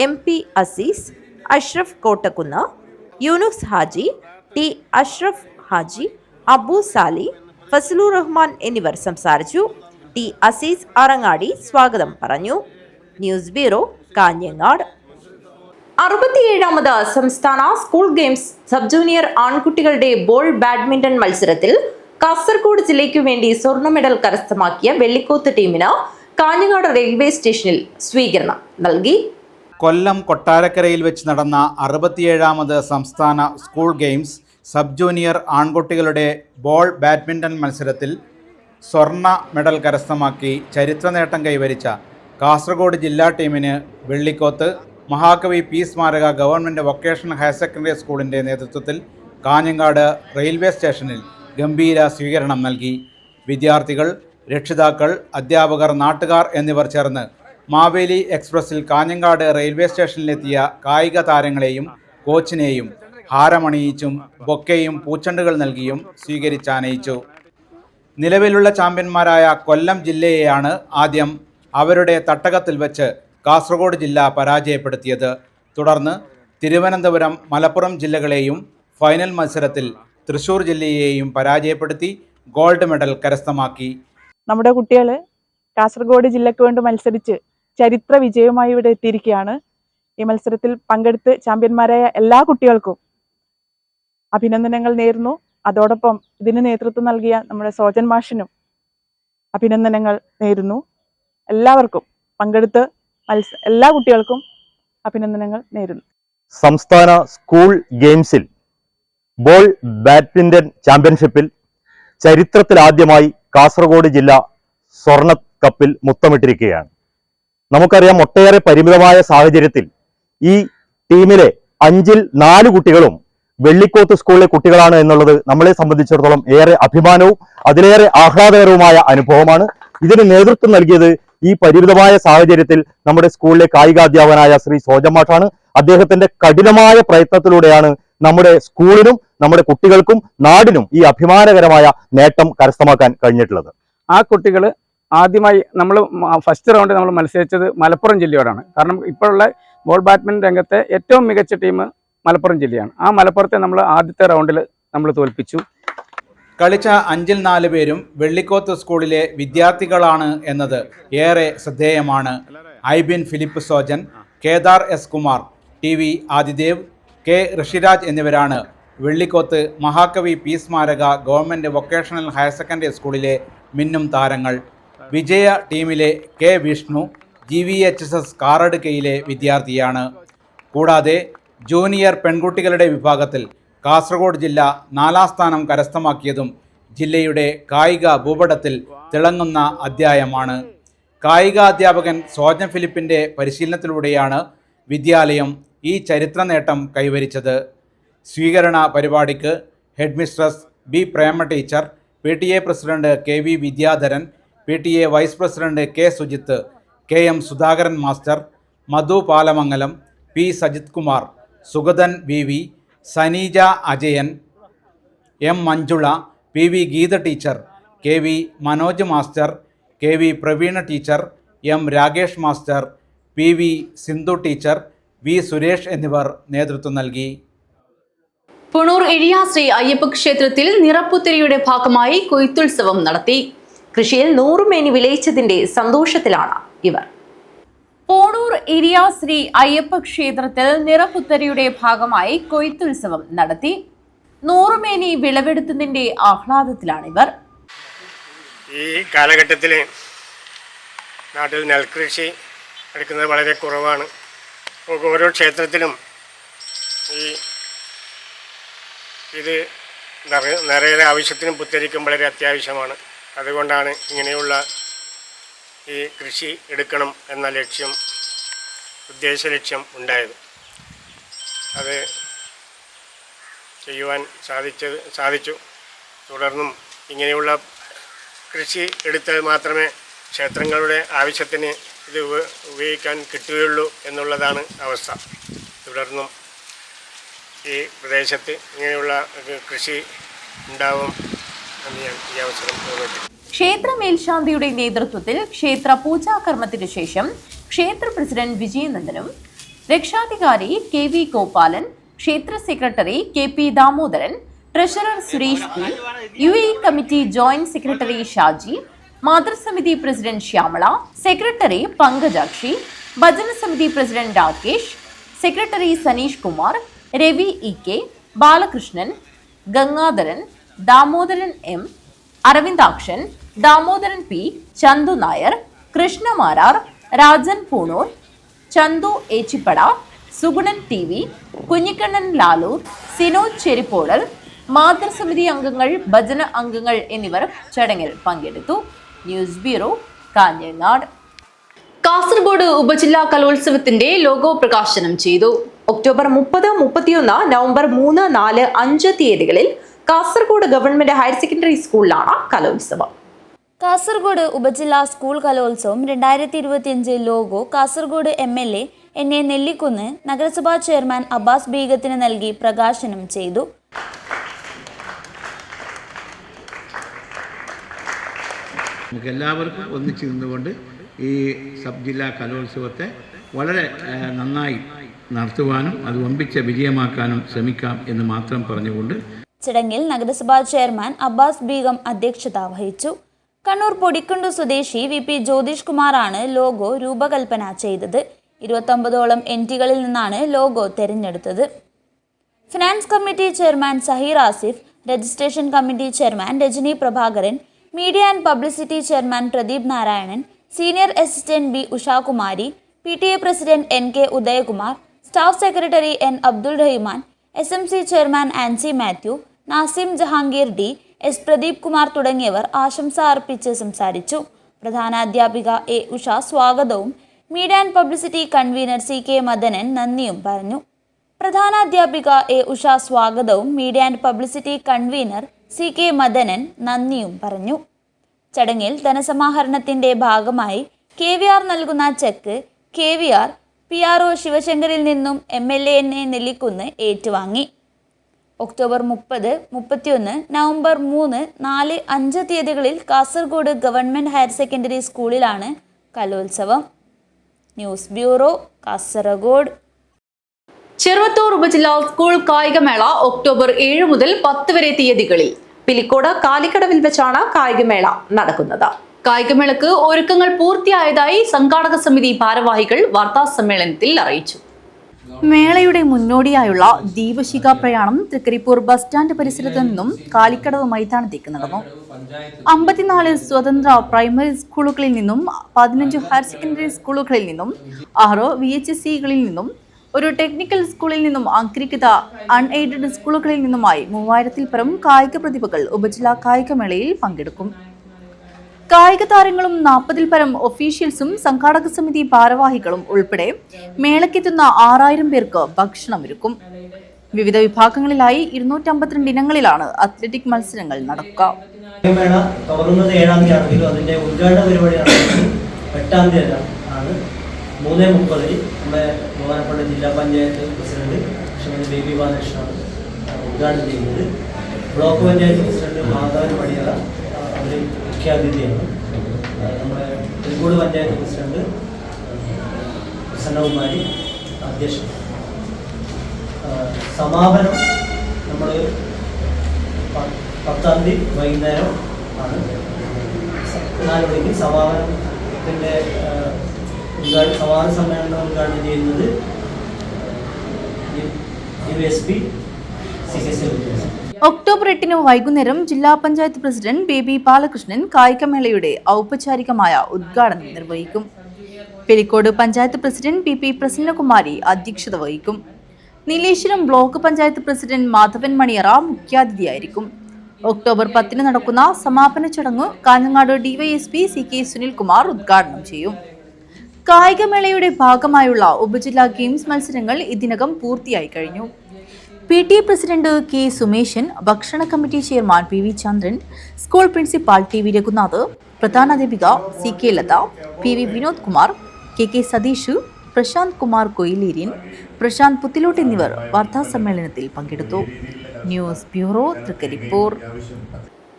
MP Azeez, Ashraf Kottakkunnu, Yoonus Haji, T Ashraf Haji, Abu Sali, Fazlur Rahman എന്നിവർ സംസാരിച്ചു. T അസീസ് ആറങ്ങാടി സ്വാഗതം പറഞ്ഞു. News bureau, Kanhangad. 67ാമത് സംസ്ഥാന സ്കൂൾ ഗെയിംസ് സബ് ജൂനിയർ ആൺകുട്ടികളുടെ ബോൾ ബാഡ്മിന്റൺ മത്സരത്തിൽ കാസർഗോഡ് ജില്ലയ്ക്കു വേണ്ടി സ്വർണ്ണ മെഡൽ കരസ്ഥമാക്കിയ വെള്ളിക്കോത്ത് ടീമിന് കാഞ്ഞങ്ങാട് റെയിൽവേ സ്റ്റേഷനിൽ സ്വീകരണം നൽകി. കൊല്ലം കൊട്ടാരക്കരയിൽ വെച്ച് നടന്ന 67ാമത് സംസ്ഥാന സ്കൂൾ ഗെയിംസ് സബ് ജൂനിയർ ആൺകുട്ടികളുടെ ബോൾ ബാഡ്മിന്റൺ മത്സരത്തിൽ സ്വർണ്ണ മെഡൽ കരസ്ഥമാക്കി ചരിത്ര നേട്ടം കൈവരിച്ച കാസർഗോഡ് ജില്ലാ ടീമിന് വെള്ളിക്കോത്ത് മഹാകവി പി സ്മാരക ഗവൺമെൻറ് വൊക്കേഷണൽ ഹയർ സെക്കൻഡറി സ്കൂളിൻ്റെ നേതൃത്വത്തിൽ കാഞ്ഞങ്ങാട് റെയിൽവേ സ്റ്റേഷനിൽ ഗംഭീര സ്വീകരണം നൽകി. വിദ്യാർത്ഥികൾ, രക്ഷിതാക്കൾ, അധ്യാപകർ, നാട്ടുകാർ എന്നിവർ ചേർന്ന് മാവേലി എക്സ്പ്രസിൽ കാഞ്ഞങ്ങാട് റെയിൽവേ സ്റ്റേഷനിലെത്തിയ കായിക താരങ്ങളെയും കോച്ചിനെയും ഹാരമണിയിച്ചും ബൊക്കെയും പൂച്ചെണ്ടുകൾ നൽകിയും സ്വീകരിച്ചാനയിച്ചു. നിലവിലുള്ള ചാമ്പ്യന്മാരായ കൊല്ലം ജില്ലയെയാണ് ആദ്യം അവരുടെ തട്ടകത്തിൽ വെച്ച് കാസർഗോഡ് ജില്ല പരാജയപ്പെടുത്തിയത്. തുടർന്ന് തിരുവനന്തപുരം, മലപ്പുറം ജില്ലകളെയും ഫൈനൽ മത്സരത്തിൽ തൃശ്ശൂർ ജില്ലയെയും പരാജയപ്പെടുത്തി ഗോൾഡ് മെഡൽ കരസ്ഥമാക്കി. നമ്മുടെ കുട്ടികൾ കാസർഗോഡ് ജില്ലയ്ക്ക് വേണ്ടി മത്സരിച്ച് ചരിത്ര വിജയമായി ഇവിടെ എത്തിയിരിക്കുകയാണ്. ഈ മത്സരത്തിൽ പങ്കെടുത്ത് ചാമ്പ്യന്മാരായ എല്ലാ കുട്ടികൾക്കും അഭിനന്ദനങ്ങൾ നേരുന്നു. അതോടൊപ്പം ഇതിന് നേതൃത്വം നൽകിയ നമ്മുടെ സോജൻ മാഷിനും അഭിനന്ദനങ്ങൾ നേരുന്നു. എല്ലാവർക്കും പങ്കെടുത്ത് എല്ലാ കുട്ടികൾക്കും അഭിനന്ദനങ്ങൾ നേരുന്നു. സംസ്ഥാന സ്കൂൾ ഗെയിംസിൽ ബോൾ ബാഡ്മിന്റൺ ചാമ്പ്യൻഷിപ്പിൽ ചരിത്രത്തിലാദ്യമായി കാസർഗോഡ് ജില്ല സ്വർണ്ണ കപ്പിൽ മുത്തമിട്ടിരിക്കുകയാണ്. നമുക്കറിയാം, ഒട്ടേറെ പരിമിതമായ സാഹചര്യത്തിൽ ഈ ടീമിലെ 5-ൽ 4 കുട്ടികളും വെള്ളിക്കോത്ത് സ്കൂളിലെ കുട്ടികളാണ് എന്നുള്ളത് നമ്മളെ സംബന്ധിച്ചിടത്തോളം ഏറെ അഭിമാനവും അതിലേറെ ആഹ്ലാദകരവുമായ അനുഭവമാണ്. ഇതിന് നേതൃത്വം നൽകിയത് ഈ പരിമിതമായ സാഹചര്യത്തിൽ നമ്മുടെ സ്കൂളിലെ കായികാധ്യാപകനായ ശ്രീ സോജമാഷാണ്. അദ്ദേഹത്തിന്റെ കഠിനമായ പ്രയത്നത്തിലൂടെയാണ് നമ്മുടെ സ്കൂളിനും നമ്മുടെ കുട്ടികൾക്കും നാടിനും ഈ അഭിമാനകരമായ നേട്ടം കരസ്ഥമാക്കാൻ കഴിഞ്ഞിട്ടുള്ളത്. ആ കുട്ടികൾ ആദ്യമായി നമ്മൾ ഫസ്റ്റ് റൗണ്ട് നമ്മൾ മത്സരിച്ചത് മലപ്പുറം ജില്ലയോടാണ്. കാരണം ഇപ്പോഴുള്ള ബോൾ ബാഡ്മിന്റൺ രംഗത്തെ ഏറ്റവും മികച്ച ടീം മലപ്പുറം ജില്ലയാണ്. ആ മലപ്പുറത്തെ നമ്മൾ ആദ്യത്തെ റൗണ്ടിൽ നമ്മൾ തോൽപ്പിച്ചു. കളിച്ച 5-ൽ 4 പേരും വെള്ളിക്കോത്ത് സ്കൂളിലെ വിദ്യാർത്ഥികളാണ് എന്നത് ഏറെ ശ്രദ്ധേയമാണ്. Aibin Philip Sojan, Kedar S Kumar, TV Adidev, K Rishiraj എന്നിവരാണ് വെള്ളിക്കോത്ത് മഹാകവി പി സ്മാരക ഗവൺമെൻറ് വൊക്കേഷണൽ ഹയർ സെക്കൻഡറി സ്കൂളിലെ മിന്നും താരങ്ങൾ. വിജയ ടീമിലെ K വിഷ്ണു GVHSS കാറടുക്കയിലെ വിദ്യാർത്ഥിയാണ്. കൂടാതെ ജൂനിയർ പെൺകുട്ടികളുടെ വിഭാഗത്തിൽ കാസർഗോഡ് ജില്ല 4ാം സ്ഥാനം കരസ്ഥമാക്കിയതും ജില്ലയുടെ കായിക ഭൂപടത്തിൽ തിളങ്ങുന്ന അധ്യായമാണ്. കായികാധ്യാപകൻ സോജൻ ഫിലിപ്പിൻ്റെ പരിശീലനത്തിലൂടെയാണ് വിദ്യാലയം ഈ ചരിത്ര നേട്ടം കൈവരിച്ചത്. സ്വീകരണ പരിപാടിക്ക് headmistress B Prema teacher, PTA president KV Vidyadharan, PTA vice president K Sujith, KM Sudhakaran master, Madhu Palamangalam, P Sajith Kumar, Sugathan VV, Saneeja Ajayan, M Manjula, PV Geetha teacher, KV Manoj master, KV Praveena teacher, M Rakesh master, PV Sindhu teacher, V Suresh എന്നിവർ നേതൃത്വം നൽകി. പുണൂർ ഇഴിയാശ്രീ അയ്യപ്പ ക്ഷേത്രത്തിൽ നിറപ്പുത്തരിയുടെ ഭാഗമായി കൊയ്ത്തുത്സവം നടത്തി. കൃഷിയിൽ 100 മേനി വിളയിച്ചതിന്റെ സന്തോഷത്തിലാണ് ഇവർ. പോണൂർ ഇരിയാശ്രീ അയ്യപ്പ ക്ഷേത്രത്തിൽ നിറപ്പുത്തരിയുടെ ഭാഗമായി കൊയ്ത്തുത്സവം നടത്തി. 100 മേനി വിളവെടുത്തതിന്റെ ആഹ്ലാദത്തിലാണിവർ. ഈ കാലഘട്ടത്തിൽ നാട്ടിൽ നെൽകൃഷി എടുക്കുന്നത് വളരെ കുറവാണ്. ഓരോ ക്ഷേത്രത്തിലും ഇത് നിറയെ ആവശ്യത്തിനും പുത്തരിക്കും വളരെ അത്യാവശ്യമാണ്. അതുകൊണ്ടാണ് ഇങ്ങനെയുള്ള ഈ കൃഷി എടുക്കണം എന്ന ഉദ്ദേശലക്ഷ്യം ഉണ്ടായത്. അത് ചെയ്യുവാൻ സാധിച്ചു. തുടർന്നും ഇങ്ങനെയുള്ള കൃഷി എടുത്താൽ മാത്രമേ ക്ഷേത്രങ്ങളുടെ ആവശ്യത്തിന് ഇത് ഉപയോഗിക്കാൻ കിട്ടുകയുള്ളൂ എന്നുള്ളതാണ് അവസ്ഥ. തുടർന്നും ഈ പ്രദേശത്ത് ഇങ്ങനെയുള്ള കൃഷി ഉണ്ടാവും എന്ന് ഞാൻ ഈ അവസരം തോന്നിയിട്ടുണ്ട്. ക്ഷേത്ര മേൽശാന്തിയുടെ നേതൃത്വത്തിൽ ക്ഷേത്ര പൂജാകർമ്മത്തിനു ശേഷം ക്ഷേത്ര പ്രസിഡന്റ് വിജയനന്ദനും രക്ഷാധികാരി KV ഗോപാലൻ, ക്ഷേത്ര secretary KP Damodaran, treasurer Suresh P, UAE committee joint secretary Shaji, മാതൃസമിതി പ്രസിഡന്റ് ശ്യാമള, സെക്രട്ടറി പങ്കജാക്ഷി, ഭജന സമിതി president Rakesh, secretary Saneesh Kumar, Ravi EK, Balakrishnan, Gangadharan, Damodaran M, Aravindakshan, Damodaran P, Chandu Nair, Krishna Marar, Rajan Poonur, Chandu Echippada, Sugunan TV, Kunhikannan Lalur, Sinoj Cherippodal, മാതൃസമിതി അംഗങ്ങൾ, ഭജന അംഗങ്ങൾ എന്നിവർ ചടങ്ങിൽ പങ്കെടുത്തു. News bureau, Kanhangad. കാസർഗോഡ് ഉപജില്ലാ കലോത്സവത്തിന്റെ ലോഗോ പ്രകാശനം ചെയ്തു. ഒക്ടോബർ 30, 31, നവംബർ 3, 4, 5 തീയതികളിൽ കാസർഗോഡ് ഗവൺമെന്റ് ഹയർ സെക്കൻഡറി സ്കൂളിലാണ് കലോത്സവം. കാസർഗോഡ് ഉപജില്ലാ സ്കൂൾ കലോത്സവം 2025 logo Kasaragod MLA NA Nellikkunnu നഗരസഭാ ചെയർമാൻ അബ്ബാസ് ബീഗത്തിന് നൽകി പ്രകാശനം ചെയ്തു. നമുക്ക് എല്ലാവർക്കും ഒന്നിച്ചു നിന്നുകൊണ്ട് ഈ സബ് ജില്ലാ കലോത്സവത്തെ വളരെ നന്നായി നടത്തുവാനും അത് വമ്പിച്ച വിജയമാക്കാനും ശ്രമിക്കാം എന്ന് മാത്രം പറഞ്ഞുകൊണ്ട് ചടങ്ങിൽ നഗരസഭാ ചെയർമാൻ അബ്ബാസ് ബീഗം അധ്യക്ഷത വഹിച്ചു. കണ്ണൂർ പൊടിക്കുണ്ട് സ്വദേശി VP ജ്യോതിഷ് കുമാറാണ് ലോഗോ രൂപകൽപ്പന ചെയ്തത്. 29ഓളം എൻട്രികളിൽ നിന്നാണ് ലോഗോ തിരഞ്ഞെടുത്തത്. Finance committee chairman Saheer Asif, registration committee chairman Rajani Prabhakaran, media and publicity chairman Pradeep Narayanan, senior assistant B Ushakumari, PTA president NK Udayakumar, staff secretary N Abdul Rahman, SMC chairman Ancy Mathew, Nasim Jahangir D, S Pradeep Kumar തുടങ്ങിയവർ ആശംസ അർപ്പിച്ച് സംസാരിച്ചു. പ്രധാനാധ്യാപിക A ഉഷ സ്വാഗതവും media and publicity convener CK Madanan നന്ദിയും പറഞ്ഞു. പ്രധാനാധ്യാപിക A ഉഷ സ്വാഗതവും media and publicity convener CK Madanan നന്ദിയും പറഞ്ഞു. ചടങ്ങിൽ ധനസമാഹരണത്തിന്റെ ഭാഗമായി KVR നൽകുന്ന ചെക്ക് KVR PRO ശിവശങ്കറിൽ നിന്നും MLA നെല്ലിക്കുന്ന് ഏറ്റുവാങ്ങി. ഒക്ടോബർ 30, 31, നവംബർ 3, 4, 5 തീയതികളിൽ കാസർഗോഡ് ഗവൺമെന്റ് ഹയർ സെക്കൻഡറി സ്കൂളിലാണ് കലോത്സവം. News bureau, Kasaragod. ചെറുവത്തൂർ ഉപജില്ലാ സ്കൂൾ കായികമേള ഒക്ടോബർ 7 മുതൽ 10 വരെ തീയതികളിൽ പിലിക്കോട് കാലിക്കടവിൽ വെച്ചാണ് കായികമേള നടക്കുന്നത്. കായികമേളക്ക് ഒരുക്കങ്ങൾ പൂർത്തിയായതായി സംഘാടക സമിതി ഭാരവാഹികൾ വാർത്താ സമ്മേളനത്തിൽ അറിയിച്ചു. മേളയുടെ മുന്നോടിയായുള്ള ദീപശിഖ പ്രയാണം തൃക്കരിപ്പൂർ ബസ് സ്റ്റാൻഡ് പരിസരത്ത് നിന്നും കാലിക്കടവ് മൈതാനത്തേക്ക് നടന്നു. 54 സ്വതന്ത്ര പ്രൈമറി സ്കൂളുകളിൽ നിന്നും 15 ഹയർ സെക്കൻഡറി സ്കൂളുകളിൽ നിന്നും 6 VHSCകളിൽ നിന്നും ഒരു ടെക്നിക്കൽ സ്കൂളിൽ നിന്നും അംഗീകൃത അൺഎയ്ഡഡ് സ്കൂളുകളിൽ നിന്നുമായി 3000-ൽ പരം കായിക പ്രതിഭകൾ ഉപജില്ലാ കായികമേളയിൽ പങ്കെടുക്കും. കായിക താരങ്ങളും 40-ൽ പരം ഒഫീഷ്യൽസും സംഘാടക സമിതി ഭാരവാഹികളും ഉൾപ്പെടെ മേളയ്ക്കെത്തുന്ന 6000 പേർക്ക് ഭക്ഷണമൊരുക്കും. വിവിധ വിഭാഗങ്ങളിലായി 252 ഇനങ്ങളിലാണ് അത്ലറ്റിക് മത്സരങ്ങൾ നടക്കുക. മേള തുടങ്ങുന്നത് 7-ാം തീയതി ആണെങ്കിലും അതിന്റെ ഉദ്ഘാടന പരിപാടി നടക്കുന്നത് 8-ാം തീയതി ആണ്. 3:30 നമ്മുടെ ബഹുമാനപ്പെട്ട ജില്ലാ പഞ്ചായത്ത് പ്രസിഡന്റ് ശ്രീമതി ബേബി ബാലകൃഷ്ണനാണ് ഉദ്ഘാടനം ചെയ്യുന്നത്. ബ്ലോക്ക് പഞ്ചായത്ത് പ്രസിഡന്റ് മാധവൻ പടിയറ അവർ മുഖ്യാതിഥിയാണ്. നമ്മുടെ കോഴിക്കോട് പഞ്ചായത്ത് പ്രസിഡന്റ് പ്രസന്നകുമാരി അധ്യക്ഷൻ. സമാപനം നമ്മൾ 10-ാം തീയതി വൈകുന്നേരം ആണ് 4 മണിക്ക് സമാപനത്തിൻ്റെ സമാപന സമ്മേളനം ഉദ്ഘാടനം ചെയ്യുന്നത് USP CKC. ഒക്ടോബർ 8 വൈകുന്നേരം ജില്ലാ പഞ്ചായത്ത് പ്രസിഡന്റ് ബേബി ബാലകൃഷ്ണൻ കായികമേളയുടെ ഔപചാരികമായ ഉദ്ഘാടനം നിർവഹിക്കും. പെരിക്കോട് പഞ്ചായത്ത് പ്രസിഡന്റ് PP പ്രസന്നകുമാരി അധ്യക്ഷത വഹിക്കും. നീലേശ്വരം ബ്ലോക്ക് പഞ്ചായത്ത് പ്രസിഡന്റ് മാധവൻ മണിയറ മുഖ്യാതിഥിയായിരിക്കും. ഒക്ടോബർ 10 നടക്കുന്ന സമാപന ചടങ്ങ് കാഞ്ഞങ്ങാട് DYSP CK സുനിൽകുമാർ ഉദ്ഘാടനം ചെയ്യും. കായികമേളയുടെ ഭാഗമായുള്ള ഉപജില്ലാ ഗെയിംസ് മത്സരങ്ങൾ ഇതിനകം പൂർത്തിയായി കഴിഞ്ഞു. PTA പ്രസിഡന്റ് K സുമേശൻ, ഭക്ഷണ committee chairman PV Chandran, school principal TV Raghunath, പ്രധാനാധ്യാപിക CK Latha, PV Vinod Kumar, KK Satheesh, Prashanth Kumar Koyileriyan, Prashanth Puthilott എന്നിവർ വാർത്താ സമ്മേളനത്തിൽ പങ്കെടുത്തു. News bureau, Trikaripur.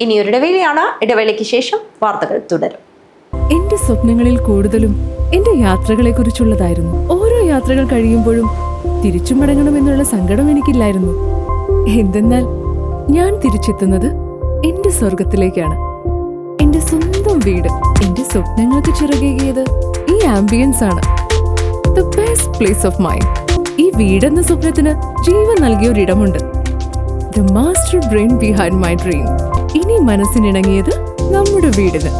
ഇനിയൊരു ഇടവേളയാണ്. ഇടവേളയ്ക്ക് ശേഷം വാർത്തകൾ തുടരും. എന്റെ സ്വപ്നങ്ങളിൽ കൂടുതലും എന്റെ യാത്രകളെ കുറിച്ചുള്ളതായിരുന്നു. ഓരോ യാത്രകൾ കഴിയുമ്പോഴും തിരിച്ചു മടങ്ങണമെന്നുള്ള സങ്കടം എനിക്കില്ലായിരുന്നു. എന്തെന്നാൽ ഞാൻ തിരിച്ചെത്തുന്നത് എന്റെ സ്വർഗത്തിലേക്കാണ്. എന്റെ സ്വന്തം വീട് എന്റെ സ്വപ്നങ്ങൾക്ക് ചിറകേകിയത് ഈ ആംബിയൻസ് ആണ്. The best place of mind. ഈ വീടെന്ന സ്വപ്നത്തിന് ജീവൻ നൽകിയ ഒരിടമുണ്ട്. The master brain behind my dream. ഇനി മനസ്സിനിണങ്ങിയത് നമ്മുടെ വീടിന്.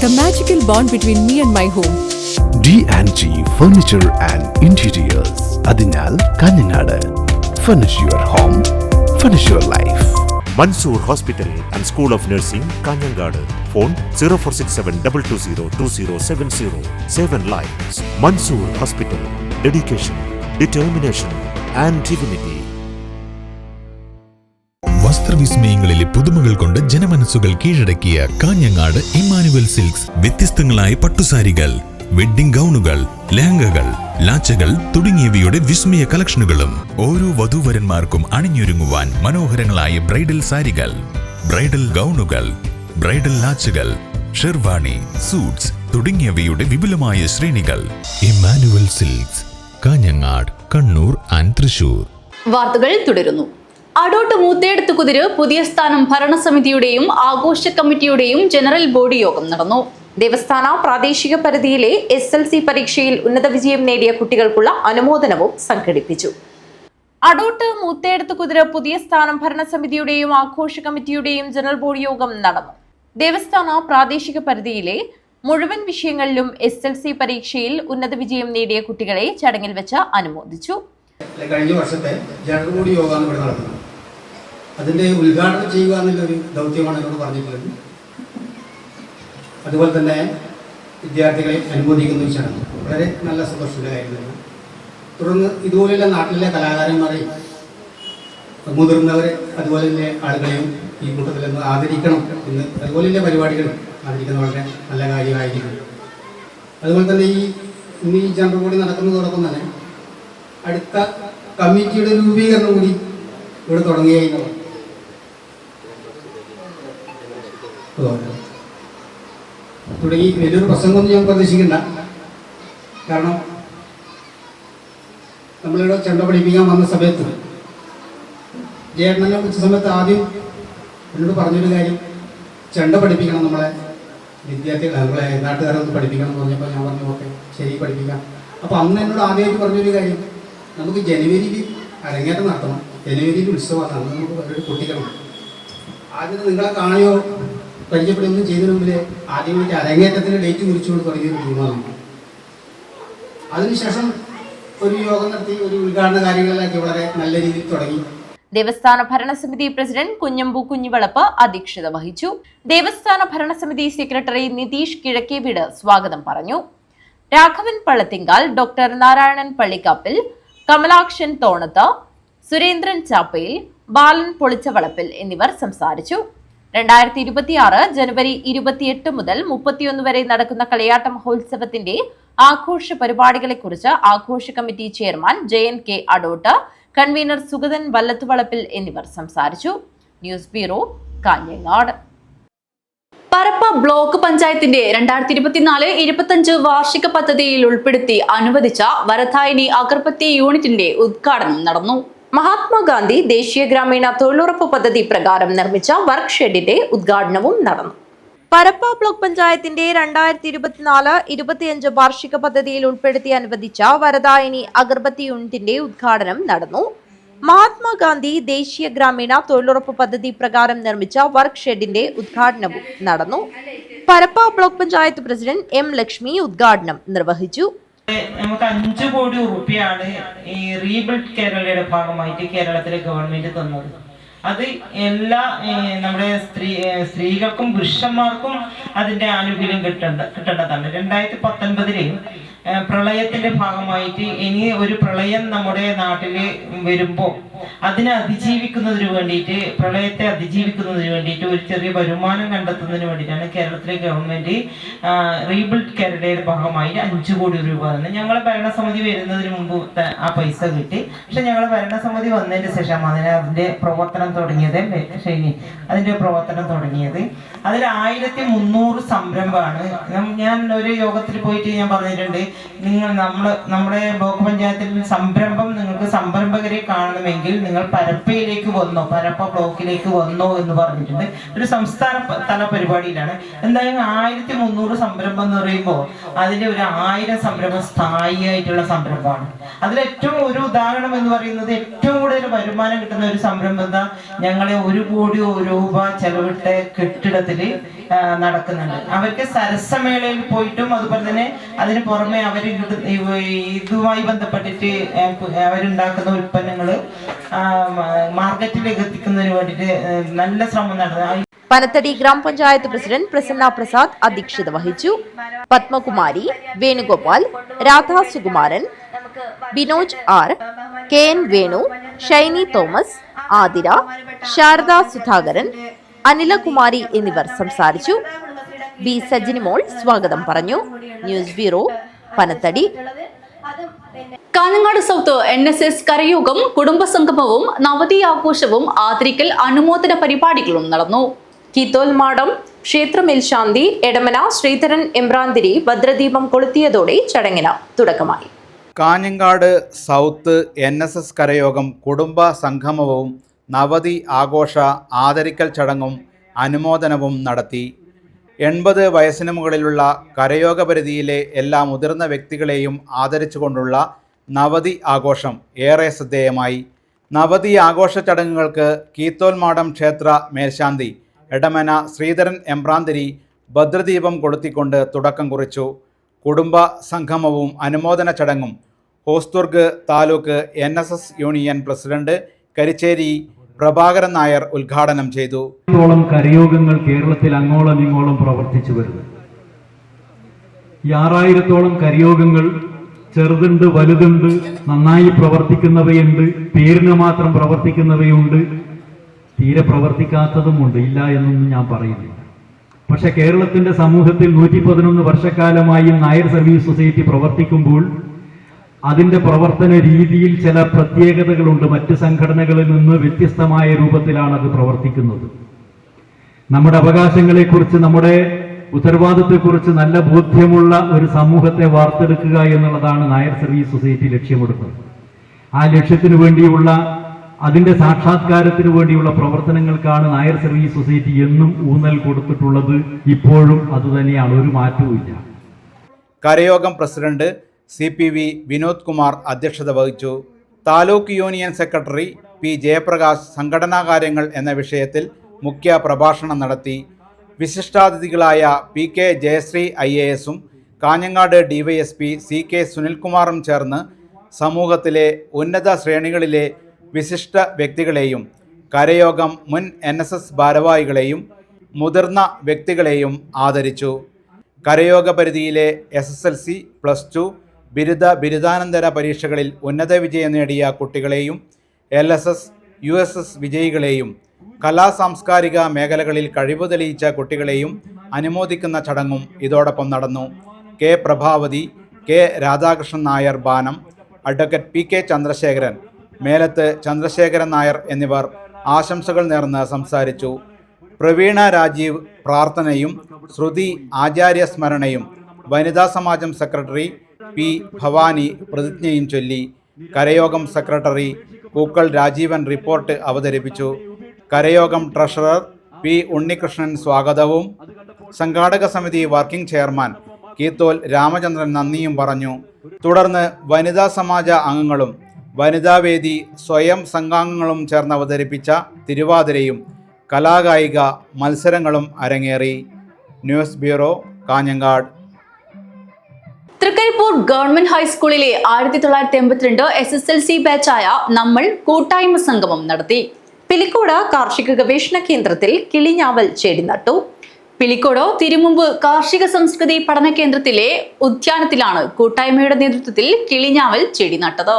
The magical bond between me and my home. D&G Furniture and Interiors. Adinal, Kalinadu. Furnish your home, furnish your life. Mansoor Hospital and School of Nursing, Kanyanadu. Phone 0467 220 2070. 7 lives. Mansoor Hospital. Dedication, determination and dignity. വസ്ത്രവിസ്മയങ്ങളിലെ പുതുമകൾ കൊണ്ട് ജനമനസ്സുകൾ കീഴടക്കിയ Kanhangad Emmanuel silks വ്യത്യസ്തങ്ങളായ പട്ടുസാരികൾ, wedding ഗൗണുകൾ, ലെഹങ്കകൾ, ലാച്ചകൾ തുടങ്ങിയവയുടെ വിസ്മയ കളക്ഷനുകളും ഓരോ വധൂവരന്മാർക്കും അണിഞ്ഞൊരുങ്ങുവാൻ മനോഹരങ്ങളായ ബ്രൈഡൽ സാരികൾ, ബ്രൈഡൽ ഗൗണുകൾ, ബ്രൈഡൽ ലാച്ചകൾ, ഷെർവാണി, സൂട്ട്സ് തുടങ്ങിയവയുടെ വിപുലമായ ശ്രേണികൾ. Immanuel silks, Kanhangad, Kannur and Thrissur. വാർത്തകൾ തുടരുന്നു. അടോട്ട് മൂത്തേടത്ത് കുതിര് പുതിയ സ്ഥാനം ഭരണസമിതിയുടെയും ആഘോഷ കമ്മിറ്റിയുടെയും ജനറൽ ബോഡി യോഗം നടന്നു. ദേവസ്ഥാന പ്രാദേശിക പരിധിയിലെ SLC പരീക്ഷയിൽ ഉന്നത വിജയം നേടിയ കുട്ടികൾക്കുള്ള അനുമോദനവും സംഘടിപ്പിച്ചു. അടോട്ട് മൂത്തേടത്ത് കുതിര പുതിയ സ്ഥാനം ഭരണസമിതിയുടെയും ആഘോഷ കമ്മിറ്റിയുടെയും ജനറൽ ബോഡി യോഗം നടന്നു. ദേവസ്ഥാന പ്രാദേശിക പരിധിയിലെ മുഴുവൻ വിഷയങ്ങളിലും SLC പരീക്ഷയിൽ ഉന്നത വിജയം നേടിയ കുട്ടികളെ ചടങ്ങിൽ വെച്ച് അനുമോദിച്ചു. കഴിഞ്ഞ വർഷത്തെ ജനറൽ ബോഡി യോഗമാണ് ഇവിടെ നടത്തുന്നത്. അതിന്റെ ഉദ്ഘാടനം ചെയ്യുക എന്നുള്ളൊരു ദൗത്യമാണ് എന്നോട് പറഞ്ഞിട്ടുള്ളത്. അതുപോലെ തന്നെ വിദ്യാർത്ഥികളെ അനുമോദിക്കുന്ന ഒരു ചടങ്ങ് വളരെ നല്ല സന്തോഷമുള്ള കാര്യമാണ്. തുടർന്ന് ഇതുപോലെയുള്ള നാട്ടിലെ കലാകാരന്മാരെയും മുതിർന്നവരെ അതുപോലെ തന്നെ ആളുകളെയും ഈ കൂട്ടത്തിൽ നിന്ന് ആദരിക്കണം എന്ന് അതുപോലെയുള്ള പരിപാടികൾ ആദരിക്കുന്ന വളരെ നല്ല കാര്യമായിരിക്കും. അതുപോലെ തന്നെ ഇന്ന് ഈ ജനറൽ ബോഡി നടക്കുന്നതോടൊപ്പം തന്നെ അടുത്ത കമ്മിറ്റിയുടെ രൂപീകരണം കൂടി ഇവിടെ തുടങ്ങിയായി. തുടങ്ങി വലിയൊരു പ്രസംഗമൊന്നും ഞാൻ പ്രതീക്ഷിക്കണ്ട. കാരണം നമ്മളിവിടെ ചെണ്ട പഠിപ്പിക്കാൻ വന്ന സമയത്ത് ജേട്ടനെ വിളിച്ച സമയത്ത് ആദ്യം എന്നോട് പറഞ്ഞൊരു കാര്യം, ചെണ്ട പഠിപ്പിക്കണം നമ്മളെ വിദ്യാർത്ഥികൾ നമ്മളെ നാട്ടുകാരൊന്ന് പഠിപ്പിക്കണം എന്ന് പറഞ്ഞപ്പോൾ ഞാൻ പറഞ്ഞു ഓക്കെ ശരി പഠിപ്പിക്കാം. അപ്പോൾ അന്ന് എന്നോട് ആദ്യമായിട്ട് പറഞ്ഞൊരു കാര്യം, നമുക്ക് ജനുവരിയിൽ അരങ്ങേറ്റം നടത്തണം, ജനുവരിയിൽ ഉത്സവമാണ്, അന്ന് നമുക്ക് അവരുടെ കുട്ടികളുണ്ട്. ആദ്യം നിങ്ങളെ കാണുകയോ പരിചയപ്പെടുകയൊന്നും ചെയ്തതിന് മുമ്പിൽ ആദ്യമായിട്ട് അരങ്ങേറ്റത്തിന് ഡേറ്റ് കുറിച്ചുകൊണ്ട് തുടങ്ങിയൊരു തീരുമാനമാണ്. അതിനുശേഷം ഒരു യോഗം നടത്തി ഒരു ഉദ്ഘാടന കാര്യങ്ങളിലൊക്കെ വളരെ നല്ല രീതിയിൽ തുടങ്ങി. ദേവസ്ഥാന ഭരണസമിതി പ്രസിഡന്റ് കുഞ്ഞമ്പു കുഞ്ഞിവളപ്പ് അധ്യക്ഷത വഹിച്ചു. ദേവസ്ഥാന ഭരണസമിതി സെക്രട്ടറി നിതീഷ് കിഴക്കേവീട് സ്വാഗതം പറഞ്ഞു. രാഘവൻ പള്ളത്തിങ്കാൽ, ഡോക്ടർ നാരായണൻ പള്ളിക്കാപ്പിൽ, കമലാക്ഷൻ തോണത്ത്, സുരേന്ദ്രൻ ചാപ്പയിൽ, ബാലൻ പൊളിച്ചവളപ്പിൽ എന്നിവർ സംസാരിച്ചു. 2026 ജനുവരി 28 മുതൽ 31 വരെ നടക്കുന്ന കളിയാട്ട മഹോത്സവത്തിന്റെ ആഘോഷ പരിപാടികളെക്കുറിച്ച് ആഘോഷ committee chairman JNK Adott, convener Sugathan Vallathuvalappil എന്നിവർ സംസാരിച്ചു. News bureau, Kanhangad. Parappa block പഞ്ചായത്തിന്റെ 2024-25 വാർഷിക പദ്ധതിയിൽ ഉൾപ്പെടുത്തി അനുവദിച്ച വരദായിനി അഗർബത്തി യൂണിറ്റിന്റെ ഉദ്ഘാടനം നടന്നു. മഹാത്മാഗാന്ധി ദേശീയ ഗ്രാമീണ തൊഴിലുറപ്പ് പദ്ധതി പ്രകാരം നിർമ്മിച്ച വർക്ക് ഷെഡിന്റെ ഉദ്ഘാടനവും നടന്നു. പരപ്പ ബ്ലോക്ക് പഞ്ചായത്തിന്റെ 2024-25 വാർഷിക പദ്ധതിയിൽ ഉൾപ്പെടുത്തി അനുവദിച്ച വരദായിനി അഗർബത്തി യൂണിറ്റിന്റെ ഉദ്ഘാടനം നടന്നു. മഹാത്മാഗാന്ധി ദേശീയ ഗ്രാമീണ തൊഴിലുറപ്പ് പദ്ധതി പ്രകാരം നിർമ്മിച്ച വർക്ക് ഷെഡിന്റെ ഉദ്ഘാടനവും നടന്നു. Parappa block panchayat president M Lakshmi ഉദ്ഘാടനം നിർവഹിച്ചു. നമുക്ക് 5 കോടി റുപ്യാണ് ഈ റീബിൽഡ് കേരളയുടെ ഭാഗമായിട്ട് കേരളത്തിലെ ഗവൺമെന്റ് തന്നത്. അത് എല്ലാ നമ്മുടെ സ്ത്രീകൾക്കും പുരുഷന്മാർക്കും അതിന്റെ ആനുകൂല്യം കിട്ടേണ്ടതാണ്. 2019 പ്രളയത്തിന്റെ ഭാഗമായിട്ട് ഇനി ഒരു പ്രളയം നമ്മുടെ നാട്ടിൽ വരുമ്പോൾ അതിനെ അതിജീവിക്കുന്നതിന് വേണ്ടിയിട്ട്, പ്രളയത്തെ അതിജീവിക്കുന്നതിന് വേണ്ടിയിട്ട് ഒരു ചെറിയ വരുമാനം കണ്ടെത്തുന്നതിന് വേണ്ടിയിട്ടാണ് കേരളത്തിലെ ഗവൺമെന്റ് റീബിൽഡ് കേരളയുടെ ഭാഗമായിട്ട് 5 കോടി രൂപ തന്നെ. ഞങ്ങളെ ഭരണസമിതി വരുന്നതിന് മുമ്പ് ആ പൈസ കിട്ടി. പക്ഷെ ഞങ്ങളെ ഭരണസമിതി വന്നതിന് ശേഷം അതിന്റെ പ്രവർത്തനം തുടങ്ങിയത് അതിൽ 1300 സംരംഭമാണ്. ഞാൻ ഒരു യോഗത്തിൽ പോയിട്ട് ഞാൻ പറഞ്ഞിട്ടുണ്ട്, നിങ്ങൾ നമ്മുടെ ബ്ലോക്ക് പഞ്ചായത്തിൽ സംരംഭം, നിങ്ങൾക്ക് സംരംഭകരെ കാണണമെങ്കിൽ നിങ്ങൾ പരപ്പയിലേക്ക് വന്നോ, പരപ്പ ബ്ലോക്കിലേക്ക് വന്നോ എന്ന് പറഞ്ഞിട്ടുണ്ട്. ഒരു സംസ്ഥാന തല പരിപാടിയിലാണ്. എന്തായാലും 1300 സംരംഭം എന്ന് പറയുമ്പോൾ അതിന്റെ ഒരു 1000 സംരംഭം സ്ഥായിയായിട്ടുള്ള സംരംഭമാണ്. അതിലേറ്റവും ഒരു ഉദാഹരണം എന്ന് പറയുന്നത് ഏറ്റവും കൂടുതൽ വരുമാനം കിട്ടുന്ന ഒരു സംരംഭം എന്താ, ഞങ്ങളെ 1 കോടി രൂപ ചെലവിട്ട കെട്ടിടത്തിൽ നടക്കുന്നുണ്ട്. അവർക്ക് സരസമേളയിൽ പോയിട്ടും അതുപോലെ തന്നെ അതിന് പുറമെ അവർ ഇതുമായി ബന്ധപ്പെട്ടിട്ട് അവരുണ്ടാക്കുന്ന ഉൽപ്പന്നങ്ങൾ മാർക്കറ്റിലേക്ക് എത്തിക്കുന്നതിന് വേണ്ടിയിട്ട് നല്ല ശ്രമം നടത്തുന്നത്. പനത്തടി ഗ്രാമപഞ്ചായത്ത് പ്രസിഡന്റ് പ്രസന്ന പ്രസാദ് അധ്യക്ഷത വഹിച്ചു. പത്മകുമാരി, വേണുഗോപാൽ, രാധാ സുകുമാരൻ, ബിനോജ് R, KN വേണു, ഷൈനി തോമസ്, ആതിര, ശാരദ സുധാകരൻ, അനിലകുമാരി എന്നിവർ സംസാരിച്ചു. B സജിനിമോൾ സ്വാഗതം പറഞ്ഞു. News bureau, Panathady. Kanhangad south NSS കരയോഗം, കുടുംബസംഗമവും നവതി ആഘോഷവും ആദരിക്കൽ അനുമോദന പരിപാടികളും നടന്നു. കീത്തോൽമാടം ക്ഷേത്രമേൽശാന്തി എടമന ശ്രീധരൻ എമ്പ്രാന്തിരി ഭദ്രദീപം കൊളുത്തിയതോടെ ചടങ്ങിന് തുടക്കമായി. കാഞ്ഞങ്ങാട് സൗത്ത് NSS കരയോഗം കുടുംബ സംഗമവും നവതി ആഘോഷ ആദരിക്കൽ ചടങ്ങും അനുമോദനവും നടത്തി. 80 വയസ്സിന് മുകളിലുള്ള കരയോഗ പരിധിയിലെ എല്ലാ മുതിർന്ന വ്യക്തികളെയും ആദരിച്ചുകൊണ്ടുള്ള നവതി ആഘോഷം ഏറെ ശ്രദ്ധേയമായി. നവതി ആഘോഷ ചടങ്ങുകൾക്ക് കീത്തോൽമാടം ക്ഷേത്ര മേൽശാന്തി എടമന ശ്രീധരൻ എമ്പ്രാന്തിരി ഭദ്രദീപം കൊളുത്തിക്കൊണ്ട് തുടക്കം കുറിച്ചു. കുടുംബ സംഗമവും അനുമോദന ചടങ്ങും Hosdurg taluk NSS union president Karichery Prabhakaran Nair ഉദ്ഘാടനം ചെയ്തു. കരയോഗങ്ങൾ കേരളത്തിൽ അങ്ങോളം ഇങ്ങോളം പ്രവർത്തിച്ചു വരുന്നു. 6000-ഓളം കരയോഗങ്ങൾ ചെറുതുണ്ട്, വലുതുണ്ട്, നന്നായി പ്രവർത്തിക്കുന്നവയുണ്ട്, പേരിന് മാത്രം പ്രവർത്തിക്കുന്നവയുണ്ട്, തീരെ പ്രവർത്തിക്കാത്തതുമുണ്ട്. ഇല്ല എന്നൊന്നും ഞാൻ പറയുന്നില്ല. പക്ഷെ കേരളത്തിന്റെ സമൂഹത്തിൽ 111 വർഷക്കാലമായി നായർ സർവീസ് സൊസൈറ്റി പ്രവർത്തിക്കുമ്പോൾ അതിന്റെ പ്രവർത്തന രീതിയിൽ ചില പ്രത്യേകതകളുണ്ട്. മറ്റ് സംഘടനകളിൽ നിന്ന് വ്യത്യസ്തമായ രൂപത്തിലാണ് അത് പ്രവർത്തിക്കുന്നത്. നമ്മുടെ അവകാശങ്ങളെക്കുറിച്ച്, നമ്മുടെ ഉത്തരവാദിത്വത്തെക്കുറിച്ച് നല്ല ബോധ്യമുള്ള ഒരു സമൂഹത്തെ വാർത്തെടുക്കുക എന്നുള്ളതാണ് നായർ സർവീസ് സൊസൈറ്റി ലക്ഷ്യമെടുക്കുന്നത്. ആ ലക്ഷ്യത്തിനു വേണ്ടിയുള്ള, അതിന്റെ സാക്ഷാത്കാരത്തിനു വേണ്ടിയുള്ള പ്രവർത്തനങ്ങൾക്കാണ് നായർ സർവീസ് സൊസൈറ്റി എന്നും ഊന്നൽ കൊടുത്തിട്ടുള്ളത്. ഇപ്പോഴും അതുതന്നെയാണ്, ഒരു മാറ്റവുമില്ല. കരയോഗം പ്രസിഡന്റ് CPV വിനോദ് കുമാർ അധ്യക്ഷത വഹിച്ചു. Taluk union secretary P Jayaprakash സംഘടനാകാര്യങ്ങൾ എന്ന വിഷയത്തിൽ മുഖ്യ പ്രഭാഷണം നടത്തി. വിശിഷ്ടാതിഥികളായ PK Jayashree IASഉം Kanhangad DYSP CK സുനിൽകുമാറും ചേർന്ന് സമൂഹത്തിലെ ഉന്നത ശ്രേണികളിലെ വിശിഷ്ട വ്യക്തികളെയും കരയോഗം മുൻ NSS ഭാരവാഹികളെയും മുതിർന്ന വ്യക്തികളെയും ആദരിച്ചു. കരയോഗ പരിധിയിലെ SSLC, +2, ബിരുദാനന്തര പരീക്ഷകളിൽ ഉന്നത വിജയം നേടിയ കുട്ടികളെയും LSS, USS വിജയികളെയും കലാ സാംസ്കാരിക മേഖലകളിൽ കഴിവ് തെളിയിച്ച കുട്ടികളെയും അനുമോദിക്കുന്ന ചടങ്ങും ഇതോടൊപ്പം നടന്നു. K Prabhavati, K Radhakrishnan Nair ബാനം, advocate PK Chandrasekharan, Melath Chandrasekharan Nair എന്നിവർ ആശംസകൾ നേർന്ന് സംസാരിച്ചു. പ്രവീണ രാജീവ് പ്രാർത്ഥനയും ശ്രുതി ആചാര്യ സ്മരണയും, വനിതാ സമാജം സെക്രട്ടറി P ഭവാനി പ്രതിജ്ഞയും ചൊല്ലി. കരയോഗം സെക്രട്ടറി പൂക്കൾ രാജീവൻ റിപ്പോർട്ട് അവതരിപ്പിച്ചു. കരയോഗം ട്രഷറർ P ഉണ്ണികൃഷ്ണൻ സ്വാഗതവും സംഘാടക സമിതി വർക്കിംഗ് ചെയർമാൻ കീത്തോൽ രാമചന്ദ്രൻ നന്ദിയും പറഞ്ഞു. തുടർന്ന് വനിതാ സമാജ അംഗങ്ങളും വനിതാവേദി സ്വയം സംഘാംഗങ്ങളും ചേർന്ന് അവതരിപ്പിച്ച തിരുവാതിരയും കലാകായിക മത്സരങ്ങളും അരങ്ങേറി. News bureau, Kanhangad. Trikaripur government ഹൈസ്കൂളിലെ 1982 SSLC ബാച്ചായ നമ്മൾ കൂട്ടായ്മ സംഗമം നടത്തി. പിലിക്കോട് കാർഷിക ഗവേഷണ കേന്ദ്രത്തിൽ കിളിഞ്ഞാവൽ ചെടി നട്ടു. പിലിക്കോട് തിരുമുമ്പ് കാർഷിക സംസ്കൃതി പഠന കേന്ദ്രത്തിലെ ഉദ്യാനത്തിലാണ് കൂട്ടായ്മയുടെ നേതൃത്വത്തിൽ കിളിഞ്ഞാവൽ ചെടി നട്ടത്.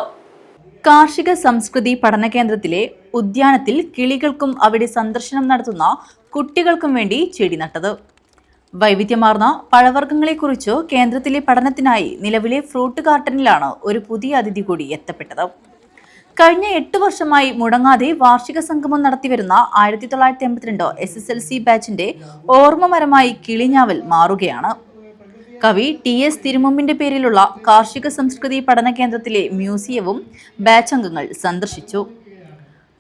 കാർഷിക സംസ്കൃതി പഠന കേന്ദ്രത്തിലെ ഉദ്യാനത്തിൽ കിളികൾക്കും അവിടെ സന്ദർശനം നടത്തുന്ന കുട്ടികൾക്കും വേണ്ടി ചെടി നട്ടത്. വൈവിധ്യമാർന്ന പഴവർഗ്ഗങ്ങളെക്കുറിച്ച് കേന്ദ്രത്തിലെ പഠനത്തിനായി നിലവിലെ ഫ്രൂട്ട് ഗാർഡനിലാണ് ഒരു പുതിയ അതിഥി കൂടി എത്തപ്പെട്ടത്. കഴിഞ്ഞ 8 വർഷമായി മുടങ്ങാതെ വാർഷിക സംഗമം നടത്തിവരുന്ന 1982 SSLC ബാച്ചിന്റെ ഓർമ്മമരമായി കിളിഞ്ഞാവൽ മാറുകയാണ്. കവി TS തിരുമുമ്പിന്റെ പേരിലുള്ള കാർഷിക സംസ്കൃതി പഠന കേന്ദ്രത്തിലെ മ്യൂസിയവും ബാച്ച് അംഗങ്ങൾ സന്ദർശിച്ചു.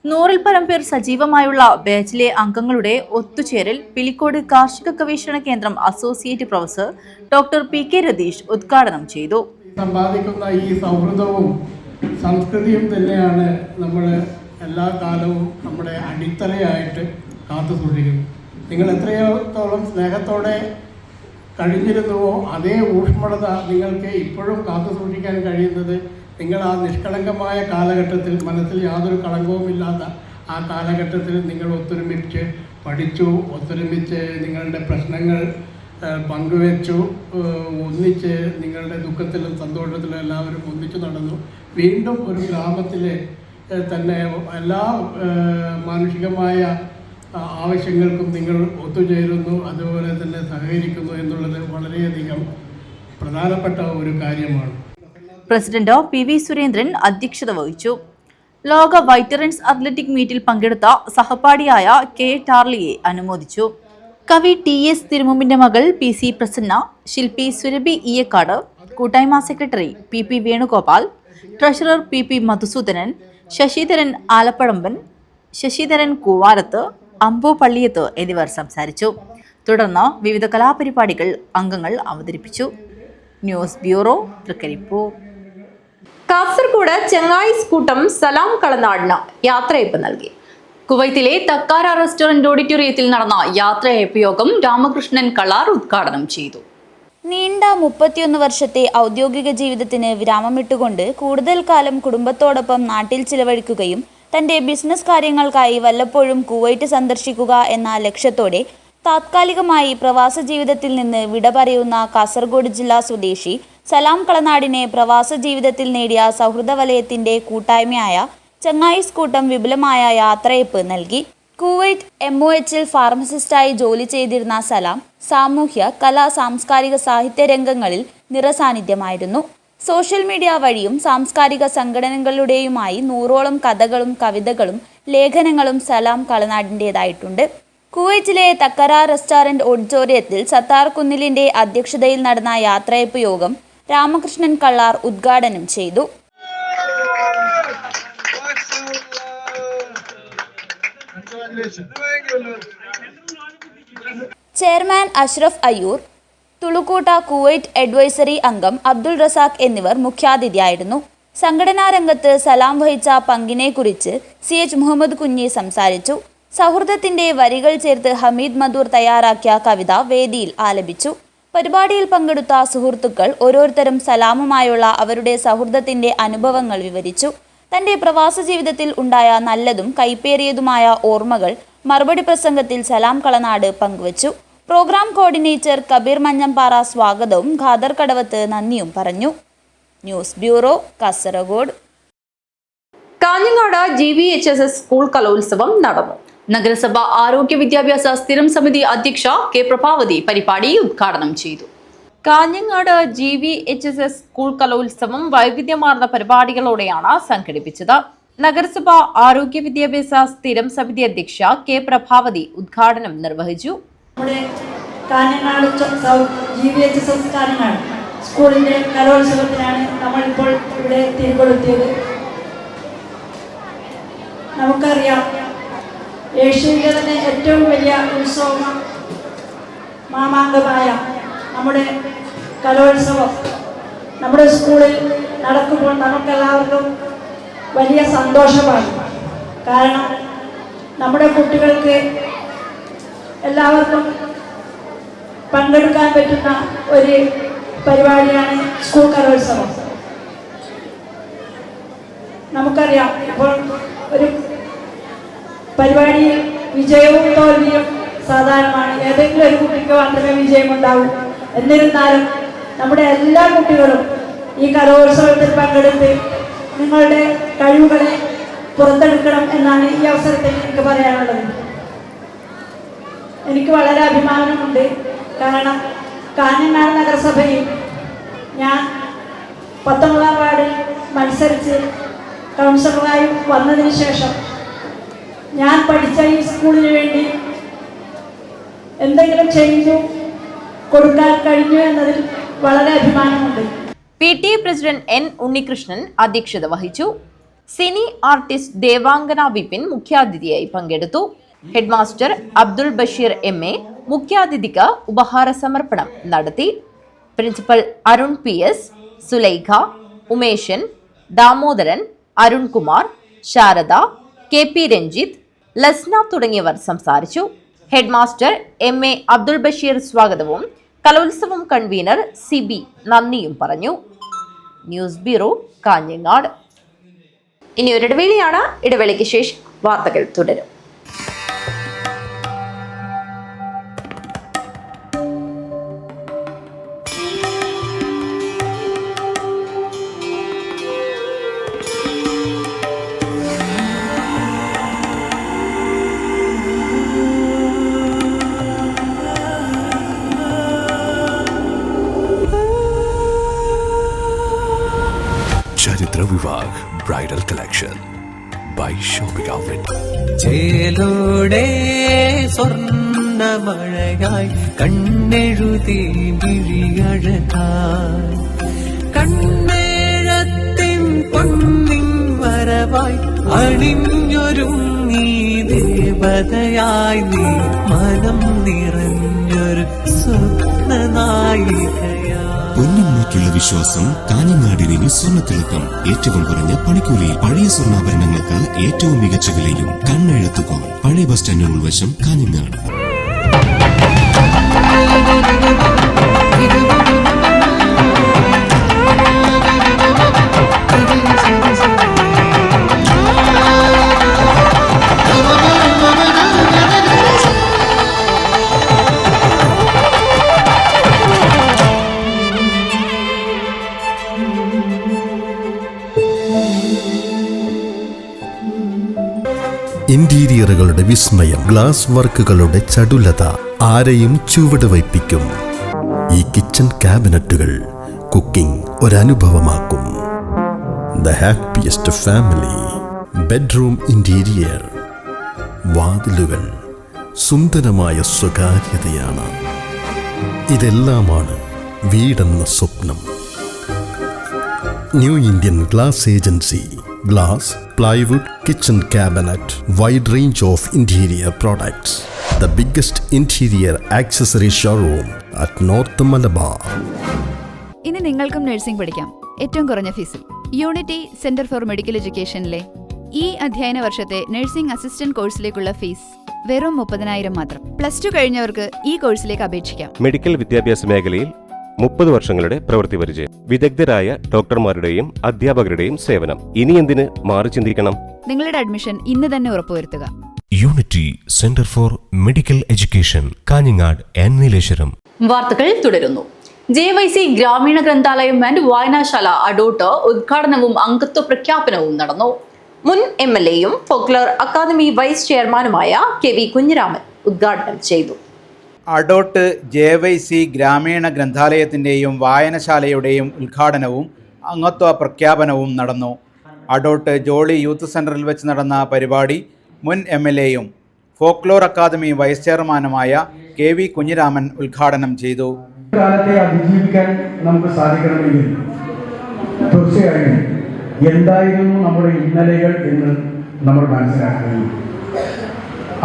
100-ൽ പരം പേർ സജീവമായുള്ള ബാച്ചിലെ അംഗങ്ങളുടെ ഒത്തുചേരൽ പിലിക്കോട് കാർഷിക ഗവേഷണ കേന്ദ്രം associate professor doctor PK Ratheesh ഉദ്ഘാടനം ചെയ്തു. സമ്പാദിക്കുന്ന ഈ സൗഹൃദവും സംസ്കൃതിയും തന്നെയാണ് നമ്മൾ എല്ലാ കാലവും നമ്മുടെ അടിത്തറയായിട്ട് കാത്തു സൂക്ഷിക്കുന്നത്. നിങ്ങൾ എത്രത്തോളം സ്നേഹത്തോടെ കഴിഞ്ഞിരുന്നുവോ അതേ ഊഷ്മളത നിങ്ങൾക്ക് ഇപ്പോഴും കാത്തു സൂക്ഷിക്കാൻ കഴിയുന്നത് നിങ്ങൾ ആ നിഷ്കളങ്കമായ കാലഘട്ടത്തിൽ, മനസ്സിൽ യാതൊരു കളങ്കവുമില്ലാത്ത ആ കാലഘട്ടത്തിൽ നിങ്ങൾ ഒത്തൊരുമിച്ച് പഠിച്ചു, ഒത്തൊരുമിച്ച് നിങ്ങളുടെ പ്രശ്നങ്ങൾ പങ്കുവെച്ചു, ഒന്നിച്ച് നിങ്ങളുടെ ദുഃഖത്തിലും സന്തോഷത്തിലും എല്ലാവരും ഒന്നിച്ചു നടന്നു. വീണ്ടും ഒരു ഗ്രാമത്തിലെ തന്നെ എല്ലാ മാനുഷികമായ ആവശ്യങ്ങൾക്കും നിങ്ങൾ ഒത്തുചേരുന്നു, അതുപോലെ തന്നെ സഹകരിക്കുന്നു എന്നുള്ളത് വളരെയധികം പ്രധാനപ്പെട്ട ഒരു കാര്യമാണ്. പ്രസിഡന്റ് PV സുരേന്ദ്രൻ അധ്യക്ഷത വഹിച്ചു. ലോക വൈറ്ററൻസ് അത്ലറ്റിക് മീറ്റിൽ പങ്കെടുത്ത സഹപാഠിയായ K ടാർലിയെ അനുമോദിച്ചു. കവി TS തിരുമുമ്പിന്റെ മകൾ PC പ്രസന്ന, ശില്പി സുരഭി ഈയക്കാട്, കൂട്ടായ്മ secretary PP Venugopal, treasurer PP Madhusoodanan, Sasidharan Alappazhamban, Sasidharan Koovarath, Ambu Palliyath എന്നിവർ സംസാരിച്ചു. തുടർന്ന് വിവിധ കലാപരിപാടികൾ അംഗങ്ങൾ അവതരിപ്പിച്ചു. News bureau, Trikaripur. കാസർഗോഡ് ചെങ്ങായിസ് കൂട്ടം സലാം കളനാടിന് യാത്രയയപ്പ് നൽകി. കുവൈത്തിലെ തക്കാര റെസ്റ്റോറന്റ് ഓഡിറ്റോറിയത്തിൽ നടന്ന യാത്രയയപ്പ് യോഗം രാമകൃഷ്ണൻ കള്ളാർ ഉദ്ഘാടനം ചെയ്തു. നീണ്ട 31 വർഷത്തെ ഔദ്യോഗിക ജീവിതത്തിന് വിരാമമിട്ടുകൊണ്ട് കൂടുതൽ കാലം കുടുംബത്തോടൊപ്പം നാട്ടിൽ ചിലവഴിക്കുകയും തന്റെ ബിസിനസ് കാര്യങ്ങൾക്കായി വല്ലപ്പോഴും കുവൈറ്റ് സന്ദർശിക്കുക എന്ന ലക്ഷ്യത്തോടെ താത്കാലികമായി പ്രവാസ ജീവിതത്തിൽ നിന്ന് വിട പറയുന്ന കാസർഗോഡ് ജില്ലാ സ്വദേശി സലാം കളനാടിനെ പ്രവാസ ജീവിതത്തിൽ നേടിയ സൗഹൃദ വലയത്തിന്റെ കൂട്ടായ്മയായ ചെങ്ങായിസ് കൂട്ടം വിപുലമായ യാത്രയയപ്പ് നൽകി. കുവൈറ്റ് MOHൽ ഫാർമസിസ്റ്റായി ജോലി ചെയ്തിരുന്ന സലാം സാമൂഹ്യ, കലാ, സാംസ്കാരിക, സാഹിത്യ രംഗങ്ങളിൽ നിറസാന്നിധ്യമായിരുന്നു. സോഷ്യൽ മീഡിയ വഴിയും സാംസ്കാരിക സംഘടനകളുടെയുമായി 100ഓളം കഥകളും കവിതകളും ലേഖനങ്ങളും സലാം കളനാടിൻ്റെതായിട്ടുണ്ട്. കുവൈറ്റിലെ തക്കര റെസ്റ്റോറന്റ് ഓഡിറ്റോറിയത്തിൽ സത്താർ കുന്നിലിന്റെ അധ്യക്ഷതയിൽ നടന്ന യാത്രയയപ്പ് യോഗം രാമകൃഷ്ണൻ കള്ളാർ ഉദ്ഘാടനം ചെയ്തു. ചെയർമാൻ അഷ്റഫ് അയ്യൂർ, തുളുക്കൂട്ട കുവൈറ്റ് അഡ്വൈസറി അംഗം അബ്ദുൾ റസാഖ് എന്നിവർ മുഖ്യാതിഥിയായിരുന്നു. സംഘടനാ രംഗത്ത് സലാം വഹിച്ച പങ്കിനെക്കുറിച്ച് CH മുഹമ്മദ് കുഞ്ഞി സംസാരിച്ചു. സൗഹൃദത്തിന്റെ വരികൾ ചേർത്ത് ഹമീദ് മധൂർ തയ്യാറാക്കിയ കവിത വേദിയിൽ ആലപിച്ചു. പരിപാടിയിൽ പങ്കെടുത്ത സുഹൃത്തുക്കൾ ഓരോരുത്തരും സലാമുമായുള്ള അവരുടെ സൗഹൃദത്തിന്റെ അനുഭവങ്ങൾ വിവരിച്ചു. തന്റെ പ്രവാസ ജീവിതത്തിൽ ഉണ്ടായ നല്ലതും കൈപ്പേറിയതുമായ ഓർമ്മകൾ മറുപടി പ്രസംഗത്തിൽ സലാം കളനാട് പങ്കുവച്ചു. പ്രോഗ്രാം കോർഡിനേറ്റർ കബീർ മഞ്ഞമ്പാറ സ്വാഗതവും ഖാദർ കടവത്ത് നന്ദിയും പറഞ്ഞു. News bureau, Kasaragod. Kanhangad GVHSS school കലോത്സവം നടന്നു. നഗരസഭ ആരോഗ്യ വിദ്യാഭ്യാസ സ്ഥിരം സമിതി അധ്യക്ഷ K പ്രഭാവതി പരിപാടി ഉദ്ഘാടനം ചെയ്തു. കാഞ്ഞങ്ങാട് GVHSS സ്കൂൾ കലോത്സവം വൈവിധ്യമാർന്ന പരിപാടികളോടെയാണ് സംഘടിപ്പിച്ചത്. നഗരസഭ ആരോഗ്യ വിദ്യാഭ്യാസ സ്ഥിരം സമിതി അധ്യക്ഷ K പ്രഭാവതി ഉദ്ഘാടനം നിർവഹിച്ചു. നമ്മുടെ കാഞ്ഞങ്ങാട് GVHSS കാഞ്ഞങ്ങാട് സ്കൂളിന്റെ കലോത്സവത്തിനാണ് നമ്മളിപ്പോൾ ഇവിടെ തിരികൊളുത്തിയത്. നമുക്കറിയാം, ഏഷ്യയിലെ തന്നെ ഏറ്റവും വലിയ ഉത്സവം മാമാങ്കമായ നമ്മുടെ കലോത്സവം നമ്മുടെ സ്കൂളിൽ നടക്കുമ്പോൾ നമുക്കെല്ലാവർക്കും വലിയ സന്തോഷമാണ്. കാരണം നമ്മുടെ കുട്ടികൾക്ക് എല്ലാവർക്കും പങ്കെടുക്കാൻ പറ്റുന്ന ഒരു പരിപാടിയാണ് സ്കൂൾ കലോത്സവം. നമുക്കറിയാം, ഇപ്പോൾ ഒരു പരിപാടിയിൽ വിജയവും തോൽവിയും സാധാരണമാണ്. ഏതെങ്കിലും ഒരു കുട്ടിക്ക് മാത്രമേ വിജയമുണ്ടാവൂ. എന്നിരുന്നാലും നമ്മുടെ എല്ലാ കുട്ടികളും ഈ കലോത്സവത്തിൽ പങ്കെടുത്ത് നിങ്ങളുടെ കഴിവുകളെ പുറത്തെടുക്കണം എന്നാണ് ഈ അവസരത്തിൽ എനിക്ക് പറയാനുള്ളത്. എനിക്ക് വളരെ അഭിമാനമുണ്ട്. കാരണം കാഞ്ഞങ്ങാട് നഗരസഭയിൽ ഞാൻ 19ാം വാർഡിൽ മത്സരിച്ച് കൗൺസിലറായി വന്നതിന് ശേഷം ഞാൻ പഠിച്ച ഈ സ്കൂളിന് വേണ്ടി എന്തെങ്കിലും ചെയ്തു കൊടുക്കാൻ കഴിഞ്ഞു എന്നതിൽ വളരെ അഭിമാനമുണ്ട്. PTA പ്രസിഡന്റ് N ഉണ്ണികൃഷ്ണൻ അധ്യക്ഷത വഹിച്ചു. സിനി ആർട്ടിസ്റ്റ് ദേവാംഗന വിപിൻ മുഖ്യാതിഥിയായി പങ്കെടുത്തു. ഹെഡ്മാസ്റ്റർ അബ്ദുൾ ബഷീർ MA മുഖ്യാതിഥിക്ക് ഉപഹാര സമർപ്പണം നടത്തി. Principal Arun PS, Sulaikha, Umeshan, Damodaran, Arunkumar, Sharada, KP Ranjith, Lasna തുടങ്ങിയവർ സംസാരിച്ചു. ഹെഡ്മാസ്റ്റർ MA അബ്ദുൾ ബഷീർ സ്വാഗതവും കലോത്സവം കൺവീനർ CB നന്ദിയും പറഞ്ഞു. News bureau, Kanhangad. ഇനി ഒരു ഇടവേളയാണ്. ഇടവേളയ്ക്ക് ശേഷം വാർത്തകൾ തുടരും. ചരിത്ര Vivah bridal collection by shopping outlet. ചേലോടെ സ്വർണ്ണമഴയായി കണ്ണെഴുതി വിഴിയഴകായി കണ്ണേഴത്തിൻ പൊന്നിൻ വരവായി അണിഞ്ഞൊരുങ്ങി ദേവ ദേവതയായി നീ മനം നിറഞ്ഞൊരു സ്വപ്ന നായികയാ. പൊന്നിന്മേക്കുള്ള വിശ്വാസം കാഞ്ഞങ്ങാടിന് സ്വർണ്ണത്തിളക്കം. ഏറ്റവും കുറഞ്ഞ പണിക്കൂലിയിൽ പഴയ സ്വർണ്ണാഭരണങ്ങൾക്ക് ഏറ്റവും മികച്ച വിലയും കണ്ണെഴുത്തുകോൺ. പഴയ ബസ് സ്റ്റാൻഡിന് ഉൾവശം കാഞ്ഞങ്ങാട്. ഇന്റീരിയറുകളുടെ വിസ്മയം, ഗ്ലാസ് വർക്കുകളുടെ ചടുലത ആരെയും ചുവട് വയ്പ്പിക്കും. ഈ കിച്ചൺ ക്യാബിനറ്റുകൾ കുക്കിംഗ് ഒരനുഭവമാക്കും. The happiest family. Bedroom interior, വാതിലുകൾ സുന്ദരമായ സ്വകാര്യതയാണ്. ഇതെല്ലാമാണ് വീടെന്ന സ്വപ്നം. New Indian glass agency. Glass, plywood, kitchen cabinet, wide range of interior products. The biggest interior accessory showroom at North Malabar. ഇനി നിങ്ങൾക്കും നഴ്സിംഗ് പഠിക്കാം ഏറ്റവും കുറഞ്ഞ ഫീസിൽ. യൂണിറ്റി സെന്റർ ഫോർ മെഡിക്കൽ എഡ്യൂക്കേഷനിലെ ഈ അധ്യയന വർഷത്തെ നഴ്സിംഗ് അസിസ്റ്റന്റ് കോഴ്സിലേക്കുള്ള ഫീസ് വെറും 30,000 മാത്രം. +2 കഴിഞ്ഞവർക്ക് ഈ കോഴ്സിലേക്ക് അപേക്ഷിക്കാം. മെഡിക്കൽ വിദ്യാഭ്യാസ മേഖലയിൽ 30 വർഷങ്ങളുടെ പ്രവൃത്തി പരിചയം, വിദഗ്ധരായ ഡോക്ടർമാരുടെയും അധ്യാപകരുടെയും സേവനം. ഇനി എന്തിന് മാറി ചിന്തിക്കണം? നിങ്ങളുടെ അഡ്മിഷൻ ഇന്ന് തന്നെ ഉറപ്പുവരുത്തുക. Unity centre for medical education, Kanhangad and Nileshwaram. വാർത്തകൾ തുടരുന്നു. JYC ഗ്രാമീണ ഗ്രന്ഥാലയം ആൻഡ് വായനശാല അടൂട്ട് ഉദ്ഘാടനവും അംഗത്വ പ്രഖ്യാപനവും നടന്നു. മുൻ MLAയും ഫോക്ലോർ അക്കാദമി വൈസ് ചെയർമാനുമായ KV കുഞ്ഞിരാമൻ ഉദ്ഘാടനം ചെയ്തു. അഡോട്ട് JYC ഗ്രാമീണ ഗ്രന്ഥാലയത്തിൻ്റെയും വായനശാലയുടെയും ഉദ്ഘാടനവും അംഗത്വ പ്രഖ്യാപനവും നടന്നു. അഡോട്ട് ജോളി യൂത്ത് സെൻ്ററിൽ വെച്ച് നടന്ന പരിപാടി മുൻ MLAയും ഫോക്ലോർ അക്കാദമി വൈസ് ചെയർമാനുമായ KV കുഞ്ഞിരാമൻ ഉദ്ഘാടനം ചെയ്തു. കാലത്തെ അതിജീവിക്കാൻ നമുക്ക് സാധിക്കണമെങ്കിൽ തീർച്ചയായും എന്തായിരുന്നു നമ്മുടെ ഇന്നലെകൾ എന്ന് നമ്മൾ മനസ്സിലാക്കുകയും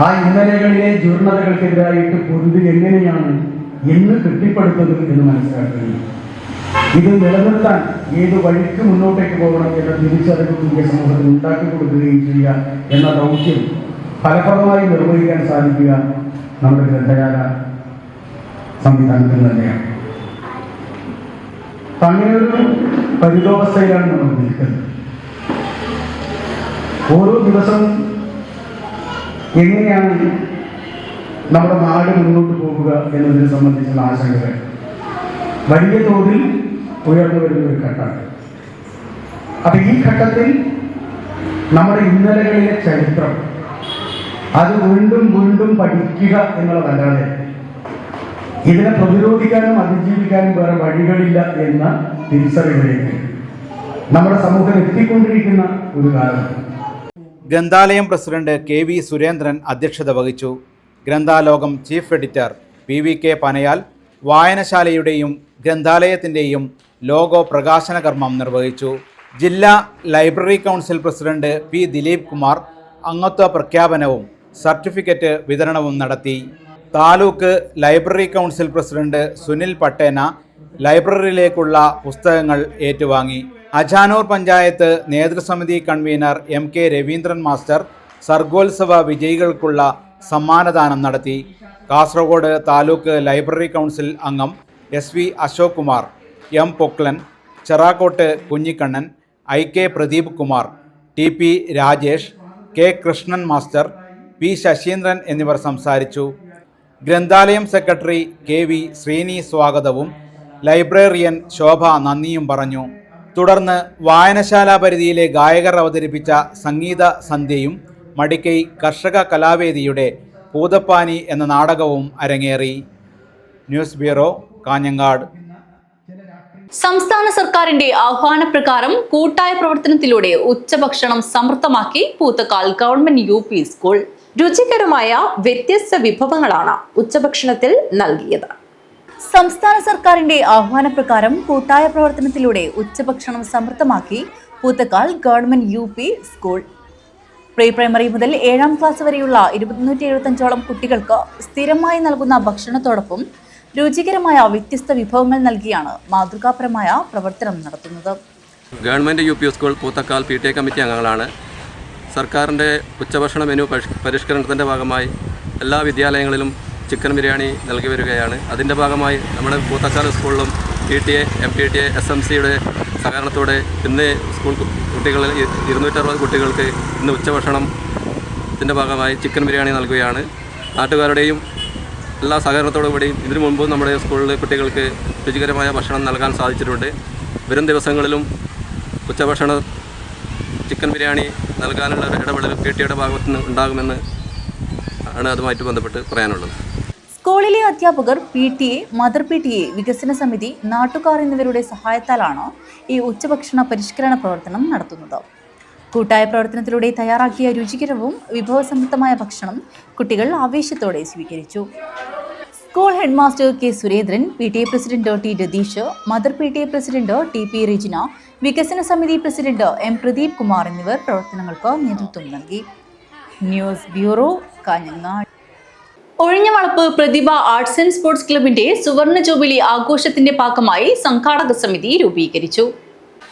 ആ ഇന്നലെകളിലെ ജീർണതകൾക്കെതിരായിട്ട് പൊരുതി എങ്ങനെയാണ് എന്ന് കെട്ടിപ്പടുത്തത് എന്ന് മനസ്സിലാക്കുകയും ഇത് നിലനിർത്താൻ ഏത് വഴിക്ക് മുന്നോട്ടേക്ക് പോകണം എന്ന തിരിച്ചറിവ് ഇന്ത്യ സമൂഹത്തിൽ ഉണ്ടാക്കി കൊടുക്കുകയും ചെയ്യുക എന്ന ദൗത്യം ഫലപ്രദമായി നിർവഹിക്കാൻ സാധിക്കുക നമ്മുടെ ഗ്രന്ഥശാല സംവിധാനത്തിൽ തന്നെയാണ്. അങ്ങനെയൊരു പരിതോവസ്ഥയിലാണ് നമ്മൾ നിൽക്കുന്നത്. ഓരോ ദിവസവും എങ്ങനെയാണ് നമ്മുടെ നാട് മുന്നോട്ട് പോകുക എന്നതിനെ സംബന്ധിച്ചുള്ള ആശങ്കകൾ വലിയ തോതിൽ ഉയർന്നു വരുന്ന ഒരു ഘട്ടമാണ്. അപ്പൊ ഈ ഘട്ടത്തിൽ നമ്മുടെ ഇന്നലകളിലെ ചരിത്രം അത് വീണ്ടും വീണ്ടും പഠിക്കുക എന്നുള്ളതല്ലാതെ ഇതിനെ പ്രതിരോധിക്കാനും അതിജീവിക്കാനും വേറെ വഴികളില്ല എന്ന തിരിച്ചറിവിലേക്ക് നമ്മുടെ സമൂഹം എത്തിക്കൊണ്ടിരിക്കുന്ന ഒരു കാലമാണ്. ഗ്രന്ഥാലയം പ്രസിഡന്റ് KV സുരേന്ദ്രൻ അധ്യക്ഷത വഹിച്ചു. Granthalokam chief editor PVK Panayal വായനശാലയുടെയും ഗ്രന്ഥാലയത്തിൻ്റെയും ലോഗോ പ്രകാശന കർമ്മം നിർവഹിച്ചു. ജില്ലാ library council president P Dileep Kumar അംഗത്വ പ്രഖ്യാപനവും സർട്ടിഫിക്കറ്റ് വിതരണവും നടത്തി. Taluk library council president Sunil Pattena ലൈബ്രറിയിലേക്കുള്ള പുസ്തകങ്ങൾ ഏറ്റുവാങ്ങി. അജാനൂർ പഞ്ചായത്ത് നേതൃസമിതി കൺവീനർ MK രവീന്ദ്രൻ മാസ്റ്റർ സർഗോത്സവ വിജയികൾക്കുള്ള സമ്മാനദാനം നടത്തി. കാസർഗോഡ് താലൂക്ക് ലൈബ്രറി കൗൺസിൽ അംഗം SV Ashok Kumar, M Poklan, Cherakkott Kunhikannan, IK Pradeep Kumar, TP Rajesh, K Krishnan master, P Sasheendran എന്നിവർ സംസാരിച്ചു. ഗ്രന്ഥാലയം സെക്രട്ടറി KV ശ്രീനി സ്വാഗതവും ലൈബ്രറിയൻ ശോഭ നന്ദിയും പറഞ്ഞു. തുടർന്ന് വായനശാല പരിധിയിലെ ഗായകർ അവതരിപ്പിച്ച സംഗീത സന്ധ്യയും മടിക്കൈ കർഷക കലാവേദിയുടെ പൂതപ്പാനി എന്ന നാടകവും അരങ്ങേറി. News bureau, Kanhangad. സംസ്ഥാന സർക്കാരിന്റെ ആഹ്വാനപ്രകാരം കൂട്ടായ പ്രവർത്തനത്തിലൂടെ ഉച്ചഭക്ഷണം സമൃദ്ധമാക്കി പൂത്തക്കാൽ ഗവൺമെന്റ് UP സ്കൂൾ. രുചികരമായ വ്യത്യസ്ത വിഭവങ്ങളാണ് ഉച്ചഭക്ഷണത്തിൽ നൽകിയത്. സംസ്ഥാന സർക്കാരിന്റെ ആഹ്വാനപ്രകാരം കൂട്ടായ പ്രവർത്തനത്തിലൂടെ ഉച്ചഭക്ഷണം സമൃദ്ധമാക്കി Poothakkal government UP school. Pre primary മുതൽ 7ാം ക്ലാസ് വരെയുള്ള 275ഓളം കുട്ടികൾക്ക് സ്ഥിരമായി നൽകുന്ന ഭക്ഷണത്തോടൊപ്പം രുചികരമായ വ്യത്യസ്ത വിഭവങ്ങൾ നൽകിയാണ് മാതൃകാപരമായ പ്രവർത്തനം നടത്തുന്നത്. Government UP school Poothakkal PTA committee അംഗങ്ങളാണ്. സർക്കാരിൻ്റെ ഉച്ചഭക്ഷണ മെനു പരിഷ്കരണത്തിൻ്റെ ഭാഗമായി എല്ലാ വിദ്യാലയങ്ങളിലും ചിക്കൻ ബിരിയാണി നൽകി വരികയാണ്. അതിൻ്റെ ഭാഗമായി നമ്മുടെ പൂത്തക്കാൽ സ്കൂളിലും PTA, MPTA, SMCയുടെ സഹകരണത്തോടെ ഇന്ന് സ്കൂൾ കുട്ടികളിൽ 260 കുട്ടികൾക്ക് ഇന്ന് ഉച്ചഭക്ഷണത്തിൻ്റെ ഭാഗമായി ചിക്കൻ ബിരിയാണി നൽകുകയാണ്. നാട്ടുകാരുടെയും എല്ലാ സഹകരണത്തോടുകൂടിയും ഇതിനു മുമ്പ് നമ്മുടെ സ്കൂളിലെ കുട്ടികൾക്ക് രുചികരമായ ഭക്ഷണം നൽകാൻ സാധിച്ചിട്ടുണ്ട്. വരും ദിവസങ്ങളിലും ഉച്ചഭക്ഷണ ചിക്കൻ ബിരിയാണി നൽകാനുള്ള ഇടപെടൽ PTAയുടെ ഭാഗത്തു നിന്ന് ഉണ്ടാകുമെന്ന് ആണ് അതുമായിട്ട് ബന്ധപ്പെട്ട് പറയാനുള്ളത്. സ്കൂളിലെ അധ്യാപകർ, PTA, മദർ PTA, വികസന സമിതി, നാട്ടുകാർ എന്നിവരുടെ സഹായത്താലാണ് ഈ ഉച്ചഭക്ഷണ പരിഷ്കരണ പ്രവർത്തനം നടത്തുന്നത്. കൂട്ടായ പ്രവർത്തനത്തിലൂടെ തയ്യാറാക്കിയ രുചികരവും വിഭവസമൃദ്ധമായ ഭക്ഷണം കുട്ടികൾ ആവേശത്തോടെ സ്വീകരിച്ചു. School headmaster K. Surendran, PTA president T. Ratheesh, mother PTA president TP Rijina, വികസന സമിതി പ്രസിഡന്റ് M. പ്രദീപ് കുമാർ എന്നിവർ പ്രവർത്തനങ്ങൾക്ക് നേതൃത്വം നൽകി. News bureau, Kanhangad. Ozhinjavalappu Prathibha arts and sports ക്ലബിന്റെ സുവർണ ജൂബിലി ആഘോഷത്തിന്റെ ഭാഗമായി സംഘാടക സമിതി രൂപീകരിച്ചു.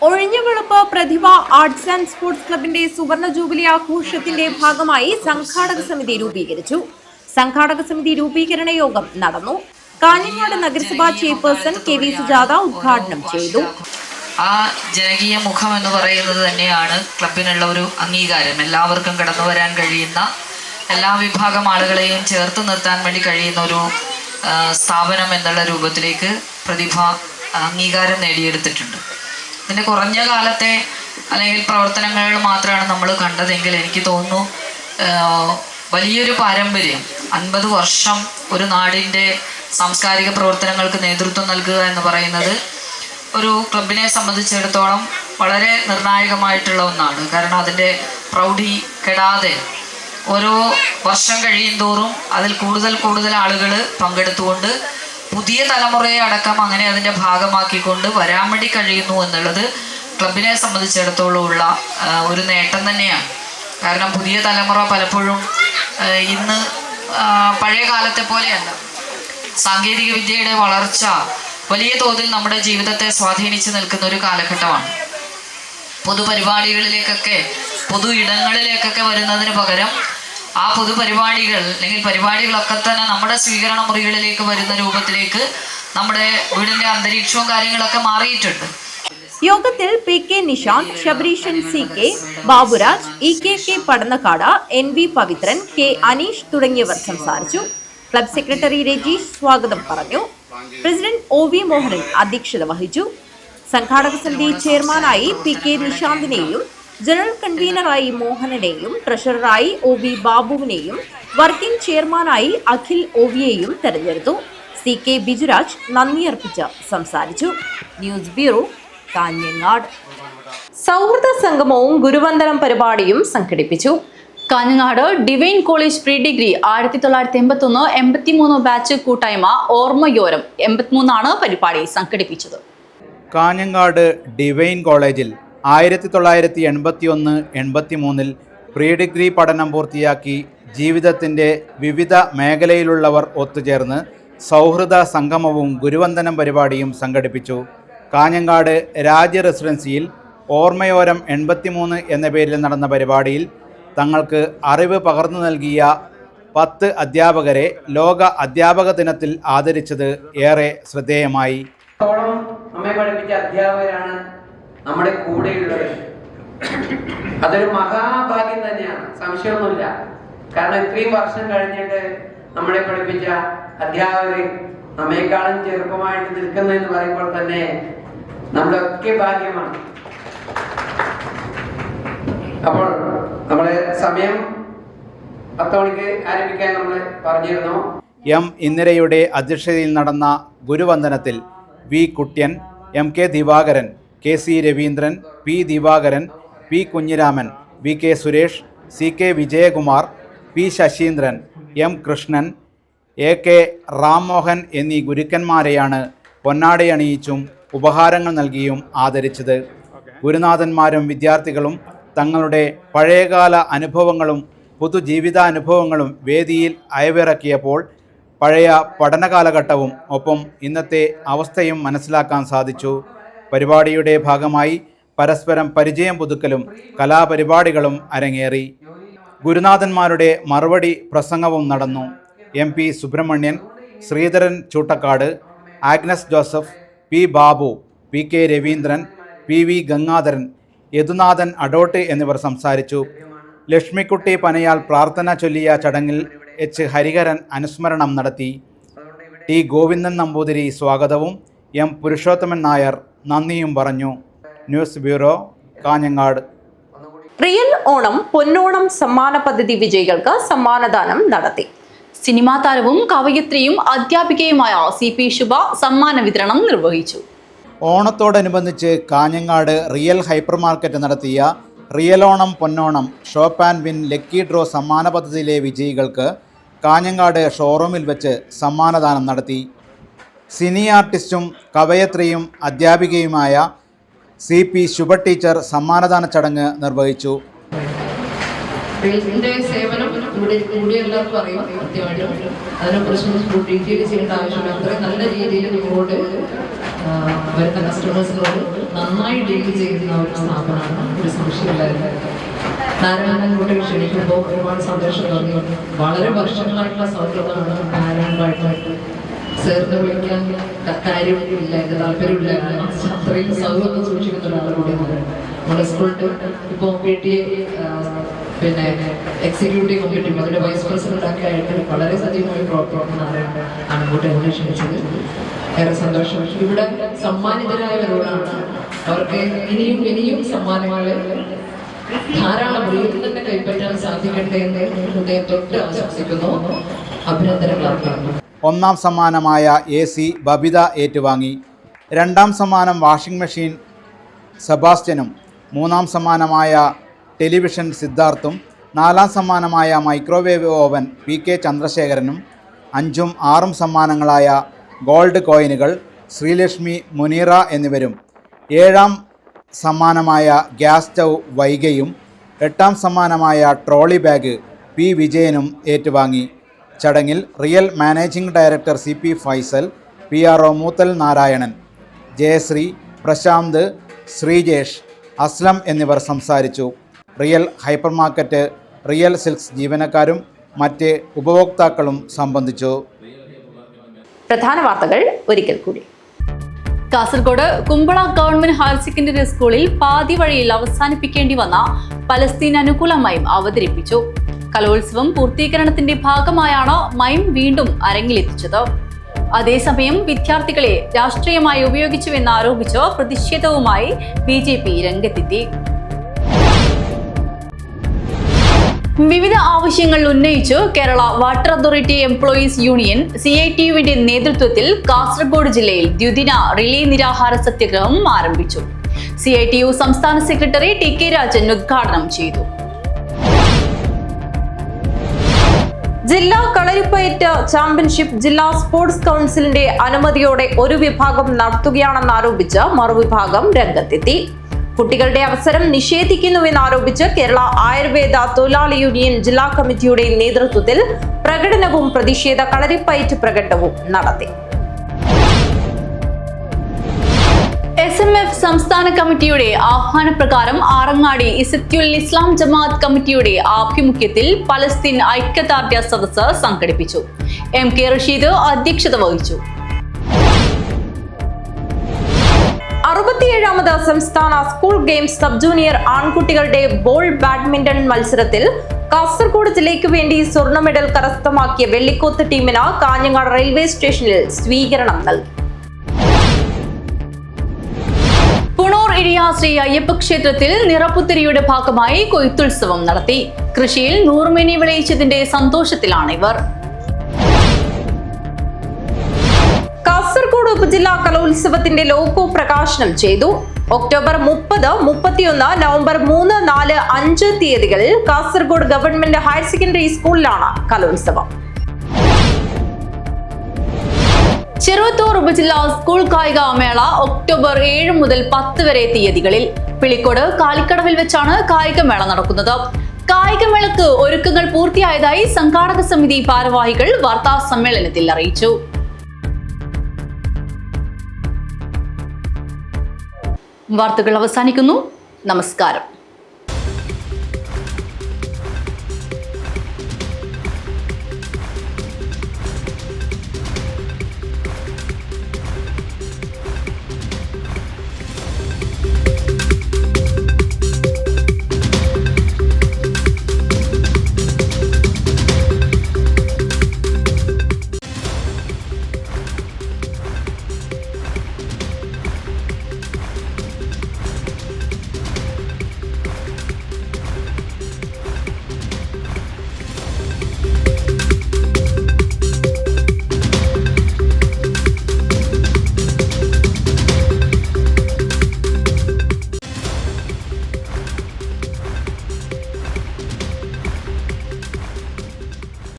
Ozhinjavalappu Prathibha arts and sports ക്ലബിന്റെ സുവർണ ജൂബിലി ആഘോഷത്തിന്റെ ഭാഗമായി സംഘാടക സമിതി രൂപീകരിച്ചു. സംഘാടക സമിതി രൂപീകരണ യോഗം നടന്നു. കാഞ്ഞങ്ങാട് നഗരസഭാ ചെയർപേഴ്സൺ KV സുജാത ഉദ്ഘാടനം ചെയ്തു. ആ ജനകീയ മുഖം എന്ന് പറയുന്നത് തന്നെയാണ് ക്ലബിനുള്ള ഒരു അംഗീകാരം. എല്ലാവർക്കും കടന്നു വരാൻ കഴിയുന്ന, എല്ലാ വിഭാഗം ആളുകളെയും ചേർത്ത് നിർത്താൻ വേണ്ടി കഴിയുന്ന ഒരു സ്ഥാപനം എന്നുള്ള രൂപത്തിലേക്ക് പ്രതിഭ അംഗീകാരം നേടിയെടുത്തിട്ടുണ്ട്. ഇതിൻ്റെ കുറഞ്ഞ കാലത്തെ അല്ലെങ്കിൽ പ്രവർത്തനങ്ങൾ മാത്രമാണ് നമ്മൾ കണ്ടതെങ്കിൽ എനിക്ക് തോന്നുന്നു വലിയൊരു പാരമ്പര്യം, 50 വർഷം ഒരു നാടിൻ്റെ സാംസ്കാരിക പ്രവർത്തനങ്ങൾക്ക് നേതൃത്വം നൽകുക എന്ന് പറയുന്നത് ഒരു ക്ലബിനെ സംബന്ധിച്ചിടത്തോളം വളരെ നിർണായകമായിട്ടുള്ള ഒന്നാണ്. കാരണം അതിൻ്റെ പ്രൗഢി കെടാതെ ഓരോ വർഷം കഴിയും തോറും അതിൽ കൂടുതൽ ആളുകൾ പങ്കെടുത്തുകൊണ്ട് പുതിയ തലമുറയെ അടക്കം അങ്ങനെ അതിൻ്റെ ഭാഗമാക്കിക്കൊണ്ട് വരാൻ വേണ്ടി കഴിയുന്നു എന്നുള്ളത് ക്ലബിനെ സംബന്ധിച്ചിടത്തോളം ഉള്ള ഒരു നേട്ടം തന്നെയാണ്. കാരണം പുതിയ തലമുറ പലപ്പോഴും ഇന്ന് പഴയ കാലത്തെ പോലെയല്ല. സാങ്കേതിക വിദ്യയുടെ വളർച്ച വലിയ തോതിൽ നമ്മുടെ ജീവിതത്തെ സ്വാധീനിച്ച് നിൽക്കുന്ന ഒരു കാലഘട്ടമാണ്. പൊതുപരിപാടികളിലേക്കൊക്കെ, പൊതു ഇടങ്ങളിലേക്കൊക്കെ വരുന്നതിന് പകരം ആ പൊതുപരിപാടികൾ അല്ലെങ്കിൽ പരിപാടികളൊക്കെ തന്നെ നമ്മുടെ സ്വീകരണ മുറികളിലേക്ക് വരുന്ന രൂപത്തിലേക്ക് നമ്മുടെ വീടിൻ്റെ അന്തരീക്ഷവും കാര്യങ്ങളൊക്കെ മാറിയിട്ടുണ്ട്. യോഗത്തിൽ PK Nishant, Sabareeshan CK, Baburaj, EKK Padannakkad, NV Pavithran, K. Aneesh തുടങ്ങിയവർ സംസാരിച്ചു. ക്ലബ് സെക്രട്ടറി രജീഷ് സ്വാഗതം പറഞ്ഞു. പ്രസിഡന്റ് OV മോഹനൻ അധ്യക്ഷത വഹിച്ചു. സംഘാടക സമിതി ചെയർമാനായി PK നിഷാന്തിനെയും ജനറൽ കൺവീനറായി മോഹനനെയും ട്രഷററായി OV ബാബുവിനെയും വർക്കിംഗ് ചെയർമാനായി അഖിൽ OVയെയും തെരഞ്ഞെടുത്തു. CK ബിജുരാജ് നന്ദി അർപ്പിച്ച് സംസാരിച്ചു. News bureau, Kanhangad. സൗഹൃദ സംഗമവും ഗുരുവന്ദനം പരിപാടിയും സംഘടിപ്പിച്ചു. Kanhangad divine college pre degree 1981-83 batch കൂട്ടായ്മ ഓർമ്മയോരം 83 പരിപാടി സംഘടിപ്പിച്ചത്. കാഞ്ഞങ്ങാട് ഡിവൈൻ കോളേജിൽ 1981-83 പ്രീ ഡിഗ്രി പഠനം പൂർത്തിയാക്കി ജീവിതത്തിൻ്റെ വിവിധ മേഖലയിലുള്ളവർ ഒത്തുചേർന്ന് സൗഹൃദ സംഗമവും ഗുരുവന്ദനം പരിപാടിയും സംഘടിപ്പിച്ചു. കാഞ്ഞങ്ങാട് രാജ്യ റെസിഡൻസിയിൽ ഓർമ്മയോരം 83 എന്ന പേരിൽ നടന്ന പരിപാടിയിൽ തങ്ങൾക്ക് അറിവ് പകർന്നു നൽകിയ 10 അധ്യാപകരെ ലോക അധ്യാപക ദിനത്തിൽ ആദരിച്ചത് ഏറെ ശ്രദ്ധേയമായി. നമ്മെ പഠിപ്പിച്ച അധ്യാപകരാണ് നമ്മുടെ കൂടെയുള്ളത്. അതൊരു മഹാഭാഗ്യം തന്നെയാണ്, സംശയമൊന്നുമില്ല. കാരണം ഇത്രയും വർഷം കഴിഞ്ഞിട്ട് നമ്മളെ പഠിപ്പിച്ച അധ്യാപകർ നമ്മെക്കാളും ചെറുപ്പമായിട്ട് നിൽക്കുന്നതെന്ന് പറയുമ്പോൾ തന്നെ നമ്മുടെ ഒക്കെ ഭാഗ്യമാണ്. അപ്പോൾ നമ്മളെ സമയം 10 മണിക്ക് ആരംഭിക്കാൻ നമ്മൾ പറഞ്ഞിരുന്നു. M. ഇന്ദിരയുടെ അധ്യക്ഷതയിൽ നടന്ന ഗുരുവന്ദനത്തിൽ V. Kuttyan, MK Divakaran, KC Raveendran, P. Divakaran, P. Kunhiraman, VK Suresh, CK Vijayakumar, P. Saseendran, M. Krishnan, AK Rammohan എന്നീ ഗുരുക്കന്മാരെയാണ് പൊന്നാടയണിയിച്ചും ഉപഹാരങ്ങൾ നൽകിയും ആദരിച്ചത്. ഗുരുനാഥന്മാരും വിദ്യാർത്ഥികളും തങ്ങളുടെ പഴയകാല അനുഭവങ്ങളും പുതുജീവിതാനുഭവങ്ങളും വേദിയിൽ അയവിറക്കിയപ്പോൾ പഴയ പഠനകാലഘട്ടവും ഒപ്പം ഇന്നത്തെ അവസ്ഥയും മനസ്സിലാക്കാൻ സാധിച്ചു. പരിപാടിയുടെ ഭാഗമായി പരസ്പരം പരിചയം പുതുക്കലും കലാപരിപാടികളും അരങ്ങേറി. ഗുരുനാഥന്മാരുടെ മറുപടി പ്രസംഗവും നടന്നു. MP Subramanian, Sreedharan Choottakkad, Agnes Joseph, P Babu, PK Raveendran, PV Gangadharan, Yadunathan Adott എന്നിവർ സംസാരിച്ചു. ലക്ഷ്മിക്കുട്ടി പനയാൽ പ്രാർത്ഥന ചൊല്ലിയ ചടങ്ങിൽ H ഹരിഹരൻ അനുസ്മരണം നടത്തി. T ഗോവിന്ദൻ നമ്പൂതിരി സ്വാഗതവും M പുരുഷോത്തമൻ നായർ നന്ദിയും പറഞ്ഞു. News bureau, Kanhangad. Real Onam Ponnonam സമ്മാന പദ്ധതി വിജയികൾക്ക് സമ്മാനദാനം നടത്തി. സിനിമാ താരവും കവയിത്രിയും അധ്യാപികയുമായ CP ശുഭ സമ്മാന വിതരണം നിർവഹിച്ചു. ഓണത്തോടനുബന്ധിച്ച് കാഞ്ഞങ്ങാട് റിയൽ ഹൈപ്പർ മാർക്കറ്റ് നടത്തിയ real Onam Ponnonam shop and win lucky draw സമ്മാന പദ്ധതിയിലെ വിജയികൾക്ക് കാഞ്ഞങ്ങാട് ഷോറൂമിൽ വെച്ച് സമ്മാനദാനം നടത്തി. സിനി ആർട്ടിസ്റ്റും കവയത്രിയും അധ്യാപികയുമായ CP ശുഭ ടീച്ചർ സമ്മാനദാന ചടങ്ങ് നിർവഹിച്ചു. ഇതിന്റെ സേവനം ഇവിടെ എല്ലാവർക്കും അറിയാം. കൃത്യമായിട്ടും അതിനെക്കുറിച്ച് ഡീറ്റെയിൽ ചെയ്യേണ്ട ആവശ്യമില്ല. അത്രയും നല്ല രീതിയിൽ നിങ്ങളോട് വരുന്ന കസ്റ്റമേഴ്സിനോട് നന്നായി ഡീൽ ചെയ്യുന്ന ഒരു സ്ഥാപനമാണ്. ഒരു സംശയമില്ലായിരുന്നു. നാരായണനോട് ക്ഷണിക്കുമ്പോൾ ഒരുപാട് സന്തോഷം തോന്നി. വളരെ വർഷങ്ങളായിട്ടുള്ള സൗഹൃദമാണ് നാരായണനുമായിട്ട് ചേർന്ന് വിളിക്കാൻ കാര്യമില്ല, എൻ്റെ താല്പര്യമില്ല. അത്രയും സൗഹൃദം സൂക്ഷിക്കുന്ന ഒരാളുടെ കൂടെ നമ്മുടെ സ്കൂളിൽ ഇപ്പോൾ PTA പിന്നെ എക്സിക്യൂട്ടീവ് കമ്മിറ്റി അതിൻ്റെ വൈസ് പ്രസിഡൻ്റൊക്കെ ആയിട്ട് വളരെ സജീവമായി പ്രവർത്തിക്കുന്നതാണ് അങ്ങോട്ട് എന്നെ ക്ഷണിച്ചത്. ഏറെ സന്തോഷം. ഇവിടെ സമ്മാനിതരായവരോടാണ് അവർക്ക് ഇനിയും ഇനിയും സമ്മാനങ്ങൾ ധാരാളം വീട്ടിൽ തന്നെ കൈപ്പറ്റാൻ സാധിക്കട്ടെ എന്ന് ഹൃദയം തൊട്ട് ആശംസിക്കുന്നു. അഭിനന്ദനങ്ങൾ അർപ്പിക്കുന്നു. ഒന്നാം സമ്മാനമായ AC ബബിത ഏറ്റുവാങ്ങി. രണ്ടാം സമ്മാനം വാഷിംഗ് മെഷീൻ സെബാസ്റ്റ്യനും, മൂന്നാം സമ്മാനമായ ടെലിവിഷൻ സിദ്ധാർത്ഥും, നാലാം സമ്മാനമായ മൈക്രോവേവ് ഓവൻ PK ചന്ദ്രശേഖരനും, 5ഉം 6ഉം സമ്മാനങ്ങളായ ഗോൾഡ് കോയിനുകൾ ശ്രീലക്ഷ്മി മുനീറ എന്നിവരും, 7ആം സമ്മാനമായ ഗ്യാസ് സ്റ്റൗ വൈഗയും, 8ആം സമ്മാനമായ ട്രോളി ബാഗ് P വിജയനും ഏറ്റുവാങ്ങി. ചടങ്ങിൽ real managing director CP Faisal, PRO Moothal Narayanan, Jayasree, Prashanth, Sreejesh, Aslam എന്നിവർ സംസാരിച്ചു. Real hypermarket, real silks ജീവനക്കാരും മറ്റ് ഉപഭോക്താക്കളും സംബന്ധിച്ചു. പ്രധാന വാർത്തകൾ ഒരിക്കൽ കൂടി. Kasaragod Kumbla government higher secondary സ്കൂളിൽ പാതി വഴിയിൽ അവസാനിപ്പിക്കേണ്ടി വന്ന പലസ്തീൻ അനുകൂല മൈം അവതരിപ്പിച്ചു. കലോത്സവം പൂർത്തീകരണത്തിന്റെ ഭാഗമായാണ് മൈം വീണ്ടും അരങ്ങിലെത്തിച്ചത്. അതേസമയം വിദ്യാർത്ഥികളെ രാഷ്ട്രീയമായി ഉപയോഗിച്ചുവെന്നാരോപിച്ച് പ്രതിഷേധവുമായി BJP രംഗത്തെത്തി. വിവിധ ആവശ്യങ്ങൾ ഉന്നയിച്ച് Kerala water authority employees union CITU-വിന്റെ നേതൃത്വത്തിൽ കാസർഗോഡ് ജില്ലയിൽ ദ്വിദിന റിലേ നിരാഹാര സത്യാഗ്രഹം ആരംഭിച്ചു. CITU സംസ്ഥാന സെക്രട്ടറി TK രാജൻ ഉദ്ഘാടനം ചെയ്തു. ജില്ലാ കളരിപ്പയറ്റ് ചാമ്പ്യൻഷിപ്പ് ജില്ലാ സ്പോർട്സ് കൗൺസിലിന്റെ അനുമതിയോടെ ഒരു വിഭാഗം നടത്തുകയാണെന്നാരോപിച്ച് മറുവിഭാഗം രംഗത്തെത്തി. കുട്ടികളുടെ അവസരം നിഷേധിക്കുന്നുവെന്നാരോപിച്ച് കേരള ആയുർവേദ തൊഴിലാളി യൂണിയൻ ജില്ലാ കമ്മിറ്റിയുടെ നേതൃത്വത്തിൽ പ്രകടനവും പ്രതിഷേധ കളരിപ്പയറ്റ് പ്രകടനവും നടത്തി. SMF സംസ്ഥാന കമ്മിറ്റിയുടെ ആഹ്വാനപ്രകാരം ആറങ്ങാടി ഇസത്തുൽ ഇസ്ലാം ജമാഅത്ത് കമ്മിറ്റിയുടെ ആഭിമുഖ്യത്തിൽ പലസ്തീൻ ഐക്യദാർഢ്യ സദസ്സ് സംഘടിപ്പിച്ചു. MK റഷീദ് അധ്യക്ഷത വഹിച്ചു. 67ാമത് സംസ്ഥാന സ്കൂൾ ഗെയിംസ് സബ് ജൂനിയർ ആൺകുട്ടികളുടെ ബോൾ ബാഡ്മിന്റൺ മത്സരത്തിൽ കാസർഗോഡ് ജില്ലയ്ക്ക് വേണ്ടി സ്വർണ്ണ മെഡൽ കരസ്ഥമാക്കിയ വെള്ളിക്കോത്ത് ടീമിന് കാഞ്ഞങ്ങാട് റെയിൽവേ സ്റ്റേഷനിൽ സ്വീകരണം നൽകി. പുണൂർ ഇരിയ ശ്രീ അയ്യപ്പ ക്ഷേത്രത്തിൽ നിറപ്പുത്തരിയുടെ ഭാഗമായി കൊയ്ത്തുത്സവം നടത്തി. കൃഷിയിൽ നൂറുമേനി വിളയിച്ചതിന്റെ സന്തോഷത്തിലാണ് ഇവർ. കാസർഗോഡ് ഉപജില്ലാ കലോത്സവത്തിന്റെ ലോഗോ പ്രകാശനം ചെയ്തു. ഒക്ടോബർ 30, 31, നവംബർ 3, 4, 5 തീയതികളിൽ കാസർഗോഡ് ഗവൺമെന്റ് ഹയർ സെക്കൻഡറി സ്കൂളിലാണ് കലോത്സവം. ചെറുവത്തൂർ ഉപജില്ലാ സ്കൂൾ കായികമേള ഒക്ടോബർ 7 മുതൽ 10 വരെ തീയതികളിൽ പിളിക്കോട് കാലിക്കടവിൽ വെച്ചാണ് കായികമേള നടക്കുന്നത്. കായികമേളക്ക് ഒരുക്കങ്ങൾ പൂർത്തിയായതായി സംഘാടക സമിതി ഭാരവാഹികൾ വാർത്താ സമ്മേളനത്തിൽ അറിയിച്ചു. വാർത്തകൾ അവസാനിക്കുന്നു. നമസ്കാരം.